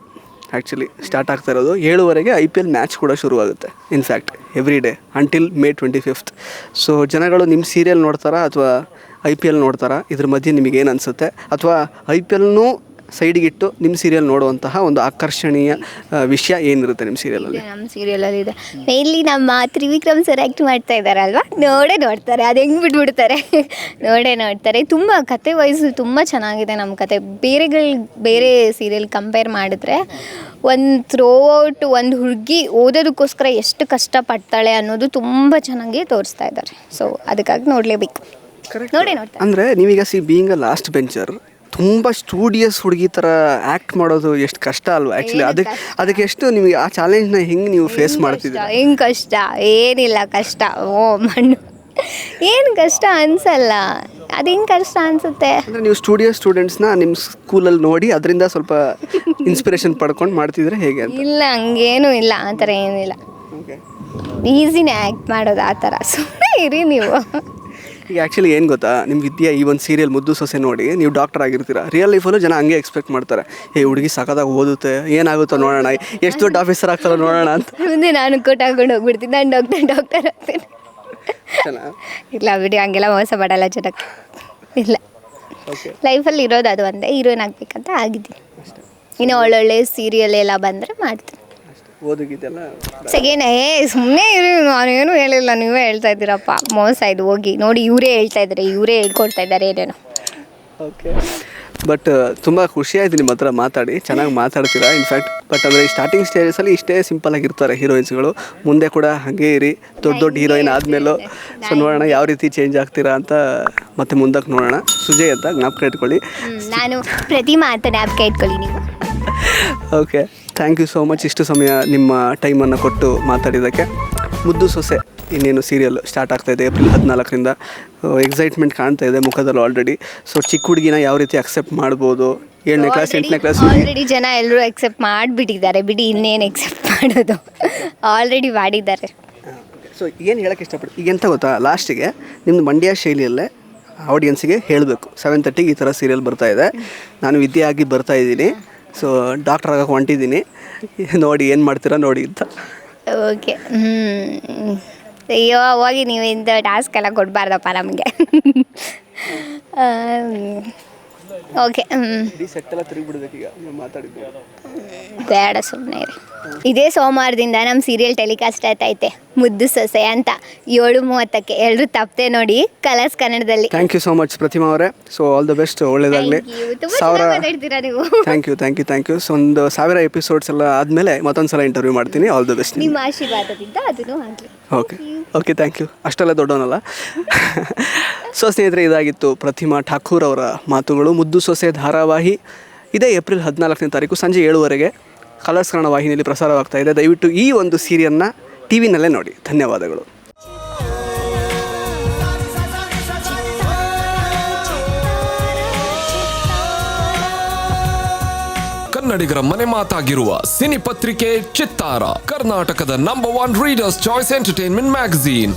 ಆ್ಯಕ್ಚುಲಿ ಸ್ಟಾರ್ಟ್ ಆಗ್ತಾ ಇರೋದು. 7:30ಗೆ IPL ಮ್ಯಾಚ್ ಕೂಡ ಶುರುವಾಗುತ್ತೆ. In fact every day until May 25th. So ಜನಗಳು ನಿಮ್ಮ ಸೀರಿಯಲ್ ನೋಡ್ತಾರಾ ಅಥವಾ IPL ನೋಡ್ತಾರಾ? ಇದ್ರ ಮಧ್ಯೆ ನಿಮಗೇನು ಅನಿಸುತ್ತೆ? ಅಥವಾ IPLನೂ ಸೈಡಿಗಿಟ್ಟು ನಿಮ್ಮ ಸೀರಿಯಲ್ ನೋಡುವಂತಹ ಒಂದು ಆಕರ್ಷಣೀಯ ವಿಷಯ ಏನಿರುತ್ತೆ ನಿಮ್ಮ ಸೀರಿಯಲಲ್ಲಿ? ನಮ್ಮ ಸೀರಿಯಲಲ್ಲಿ ಇದೆ ಮೇನ್ಲಿ ನಮ್ಮ ತ್ರಿವಿಕ್ರಮ್ ಸರ್ ಆ್ಯಕ್ಟ್ ಮಾಡ್ತಾ ಇದ್ದಾರಲ್ವಾ, ನೋಡ್ತಾರೆ, ಅದು ಹೆಂಗೆ ಬಿಟ್ಬಿಡ್ತಾರೆ, ನೋಡ್ತಾರೆ. ತುಂಬ ಕತೆ ವಯಸ್ಸು ತುಂಬ ಚೆನ್ನಾಗಿದೆ ನಮ್ಮ ಕತೆ. ಬೇರೆ ಸೀರಿಯಲ್ ಕಂಪೇರ್ ಮಾಡಿದ್ರೆ ಒಂದು ಥ್ರೋಔಟ್ ಒಂದು ಹುಡುಗಿ ಓದೋದಕ್ಕೋಸ್ಕರ ಎಷ್ಟು ಕಷ್ಟಪಡ್ತಾಳೆ ಅನ್ನೋದು ತುಂಬ ಚೆನ್ನಾಗಿ ತೋರಿಸ್ತಾ ಇದ್ದಾರೆ. ಸೊ ಅದಕ್ಕಾಗಿ ನೋಡಲೇಬೇಕು. ನೋಡ್ತಾರೆ. ಅಂದರೆ ನೀವೀಗ ಬೀಯಿಂಗ್ ಅ ಲಾಸ್ಟ್ ಬೆಂಚರ್, ತುಂಬ ಸ್ಟೂಡಿಯಸ್ ಹುಡುಗಿ ಥರ ಆ್ಯಕ್ಟ್ ಮಾಡೋದು ಎಷ್ಟು ಕಷ್ಟ ಅಲ್ವಾ ಆ್ಯಕ್ಚುಲಿ? ಅದಕ್ಕೆ ಎಷ್ಟು ನಿಮಗೆ ಆ ಚಾಲೆಂಜ್ನ ಹೆಂಗೆ ನೀವು ಫೇಸ್ ಮಾಡ್ತಿದ್ದೀರಾ? ಹೆಂಗೆ ಕಷ್ಟ? ಏನಿಲ್ಲ ಕಷ್ಟ. ಮಣ್ಣು ಏನು ಕಷ್ಟ ಅನ್ಸಲ್ಲ. ಅದು ಹೆಂಗೆ ಕಷ್ಟ ಅನಿಸುತ್ತೆ? ಅಂದರೆ ನೀವು ಸ್ಟೂಡೆಂಟ್ಸ್ನ ನಿಮ್ಮ ಸ್ಕೂಲಲ್ಲಿ ನೋಡಿ ಅದರಿಂದ ಸ್ವಲ್ಪ ಇನ್ಸ್ಪಿರೇಷನ್ ಪಡ್ಕೊಂಡು ಮಾಡ್ತಿದ್ರೆ ಹೇಗೆ ಅಂತ? ಇಲ್ಲ, ಹಂಗೇನೂ ಇಲ್ಲ, ಆ ಥರ ಏನಿಲ್ಲ. ಓಕೆ. ಈಸಿನೇ ಆ್ಯಕ್ಟ್ ಮಾಡೋದು ಆ ಥರ. ಸುಮ್ಮನೆ ಇರಿ ನೀವು. ಈಗ ಆ್ಯಕ್ಚುಲಿ ಏನು ಗೊತ್ತಾ, ನಿಮ್ಮ ವಿದ್ಯಾ ಈ ಒಂದು ಸೀರಿಯಲ್ ಮುದ್ದು ಸೊಸೆ ನೋಡಿ ನೀವು ಡಾಕ್ಟರ್ ಆಗಿರ್ತೀರ. ರಿಯಲ್ ಲೈಫಲ್ಲೂ ಜನ ಹಂಗೆ ಎಕ್ಸ್ಪೆಕ್ಟ್ ಮಾಡ್ತಾರೆ, ಹುಡುಗಿ ಸಖತ್ತಾಗಿ ಓದುತ್ತೆ, ಏನಾಗುತ್ತೋ ನೋಡೋಣ, ಎಷ್ಟು ದೊಡ್ಡ ಆಫೀಸರ್ ಆಗ್ತಾರೋ ನೋಡೋಣ ಅಂತ. ಮುಂದೆ ನಾನು ಕೋಟ್ ಹಾಕೊಂಡು ಹೋಗ್ಬಿಡ್ತೀನಿ, ನಾನು ಡಾಕ್ಟರ್ ಆಗ್ತೀನಿ. ಇಲ್ಲ ಬಿಡಿ, ಹಂಗೆಲ್ಲ ಮೋಸ ಮಾಡಲ್ಲ ಜನಕ್ಕೆ. ಇಲ್ಲ, ಓಕೆ. ಲೈಫಲ್ಲಿ ಇರೋದು ಅದು ಒಂದೇ, ಹೀರೋಯಿನ್ ಆಗಬೇಕಂತ ಆಗಿದ್ದೀನಿ. ಇನ್ನು ಒಳ್ಳೊಳ್ಳೆ ಸೀರಿಯಲ್ ಎಲ್ಲ ಬಂದರೆ ಮಾಡ್ತೀನಿ. ಓದಿಗಿದ್ದೆಲ್ಲ ಸೆಕೆಂಡ್ ಸುಮ್ಮನೆ ಇರಿ, ನಾನೇನು ಹೇಳಿಲ್ಲ, ನೀವೇ ಹೇಳ್ತಾ ಇದ್ದೀರಪ್ಪ. ಮೋಸ ಇದು, ಹೋಗಿ ನೋಡಿ, ಇವರೇ ಹೇಳ್ತಾ ಇದ್ದಾರೆ, ಇವರೇ ಹೇಳ್ಕೊಡ್ತಾ ಇದ್ದಾರೆ ಏನೇನೋ. ಓಕೆ. ಬಟ್ ತುಂಬ ಖುಷಿಯಾಯಿತು ನಿಮ್ಮ ಹತ್ರ ಮಾತಾಡಿ, ಚೆನ್ನಾಗಿ ಮಾತಾಡ್ತೀರಾ ಇನ್ಫ್ಯಾಕ್ಟ್. ಬಟ್ ಅಂದರೆ ಈ ಸ್ಟಾರ್ಟಿಂಗ್ ಸ್ಟೇಜಸಲ್ಲಿ ಇಷ್ಟೇ ಸಿಂಪಲ್ ಆಗಿರ್ತಾರೆ ಹೀರೋಯಿನ್ಸ್ಗಳು. ಮುಂದೆ ಕೂಡ ಹಾಗೆ ಇರಿ, ದೊಡ್ಡ ಹೀರೋಯಿನ್ ಆದಮೇಲೂ ಸೊ ನೋಡೋಣ ಯಾವ ರೀತಿ ಚೇಂಜ್ ಆಗ್ತೀರಾ ಅಂತ. ಮತ್ತೆ ಮುಂದಕ್ಕೆ ನೋಡೋಣ. ಸುಜಯ್ ಅಂತ ಜ್ಞಾಪಕ ಇಟ್ಕೊಳ್ಳಿ. ನಾನು ಪ್ರತಿಮಾ ಅಂತ ಜ್ಞಾಪಕ ಇಟ್ಕೊಳ್ಳಿ ನೀವು. Okay, thank you so much ಇಷ್ಟು ಸಮಯ ನಿಮ್ಮ ಟೈಮನ್ನು ಕೊಟ್ಟು ಮಾತಾಡಿದ್ದಕ್ಕೆ. ಮುದ್ದು ಸೊಸೆ ಇನ್ನೇನು ಸೀರಿಯಲ್ ಸ್ಟಾರ್ಟ್ ಆಗ್ತಾಯಿದೆ ಏಪ್ರಿಲ್ 14ರಿಂದ. ಎಕ್ಸೈಟ್ಮೆಂಟ್ ಕಾಣ್ತಾ ಇದೆ ಮುಖದಲ್ಲಿ ಆಲ್ರೆಡಿ. ಸೊ ಚಿಕ್ಕ ಹುಡುಗಿನ ಯಾವ ರೀತಿ ಅಕ್ಸೆಪ್ಟ್ ಮಾಡ್ಬೋದು, 7ನೇ ಕ್ಲಾಸ್ 8ನೇ ಕ್ಲಾಸ್ ಆಲ್ರೆಡಿ ಜನ ಎಲ್ಲರೂ ಎಕ್ಸೆಪ್ಟ್ ಮಾಡಿಬಿಟ್ಟಿದ್ದಾರೆ. ಬಿಡಿ, ಇನ್ನೇನು ಎಕ್ಸೆಪ್ಟ್ ಮಾಡೋದು, ಆಲ್ರೆಡಿ ಮಾಡಿದ್ದಾರೆ. ಸೊ ಏನು ಹೇಳೋಕ್ಕೆ ಇಷ್ಟಪಡ್ತೀನಿ ಈಗ ಎಂತ ಗೊತ್ತಾ, ಲಾಸ್ಟಿಗೆ ನಿಮ್ಮದು ಮಂಡ್ಯ ಶೈಲಿಯಲ್ಲೇ ಆಡಿಯನ್ಸಿಗೆ ಹೇಳಬೇಕು, 7:30ಗೆ ಈ ಥರ ಸೀರಿಯಲ್ ಬರ್ತಾಯಿದೆ, ನಾನು ವಿದ್ಯೆ ಆಗಿ ಬರ್ತಾಯಿದ್ದೀನಿ, ಸೊ ಡಾಕ್ಟರ್ ಆಗೋಕೆ ಹೊಂಟಿದ್ದೀನಿ, ನೋಡಿ ಏನು ಮಾಡ್ತೀರಾ ನೋಡಿ ಅಂತ. ಓಕೆ. ಅಯ್ಯೋ, ಹೋಗಿ ನೀವು ಇಂಥ ಟಾಸ್ಕ್ ಎಲ್ಲ ಕೊಡಬಾರ್ದಪ್ಪ ನಮಗೆ. ಓಕೆ. ಸೆಟ್ ಎಲ್ಲ ತಿರುಗಿಬಿಡ್ಬೇಕು ಈಗ ಮಾತಾಡಿದ್ದು. ಬೇಡ, ಸುಮ್ಮನೆ ಇರಿ. ಇದೇ ಸೋಮವಾರದಿಂದ ನಮ್ಮ ಸೀರಿಯಲ್ ಟೆಲಿಕಾಸ್ಟ್ ಆಯ್ತೈತೆ, ಮುದ್ದು ಸೊಸೆ ಅಂತ, 7:30ಕ್ಕೆ. ಎಲ್ಲರೂ ತಪ್ಪದೆ ನೋಡಿ, ಕಲರ್ಸ್ ಕನ್ನಡದಲ್ಲಿ. ಥ್ಯಾಂಕ್ ಯು ಸೋ ಮಚ್ ಪ್ರತಿಮಾ ಅವರೇ. ಸೊ ಆಲ್ ದ ಬೆಸ್ಟ್, ಒಳ್ಳೇದಾಗಲಿ. ಮಾತಾಡ್ತೀರಾ ನೀವು. Thank you. ಸೊ ಒಂದು 1000 ಎಪಿಸೋಡ್ಸ್ ಎಲ್ಲ ಆದಮೇಲೆ ಮತ್ತೊಂದು ಸಲ ಇಂಟರ್ವ್ಯೂ ಮಾಡ್ತೀನಿ. All the best. ನಿಮ್ಮ ಆಶೀರ್ವಾದದಿಂದ ಅದನ್ನು ಆಗಲಿ. Okay, thank you. ಅಷ್ಟೆಲ್ಲ ದೊಡ್ಡವನಲ್ಲ. ಸೊ ಸ್ನೇಹಿತರೆ, ಇದಾಗಿತ್ತು ಪ್ರತಿಮಾ ಠಾಕೂರ್ ಅವರ ಮಾತುಗಳು. ಮುದ್ದು ಸೊಸೆ ಧಾರಾವಾಹಿ ಇದೇ ಏಪ್ರಿಲ್ 14ನೇ ತಾರೀಕು ಸಂಜೆ 7:00 ಕಲರ್ಸ್ ಕನ್ನಡ ವಾಹಿನಿಯಲ್ಲಿ ಪ್ರಸಾರವಾಗ್ತಾ ಇದೆ. ದಯವಿಟ್ಟು ಈ ಒಂದು ಸೀರಿಯಲ್ನ ಟಿವಿನಲ್ಲೇ ನೋಡಿ. ಧನ್ಯವಾದಗಳು. ಕನ್ನಡಿಗರ ಮನೆ ಮಾತಾಗಿರುವ ಸಿನಿ ಪತ್ರಿಕೆ ಚಿತ್ತಾರ, ಕರ್ನಾಟಕದ number 1 readers choice entertainment magazine.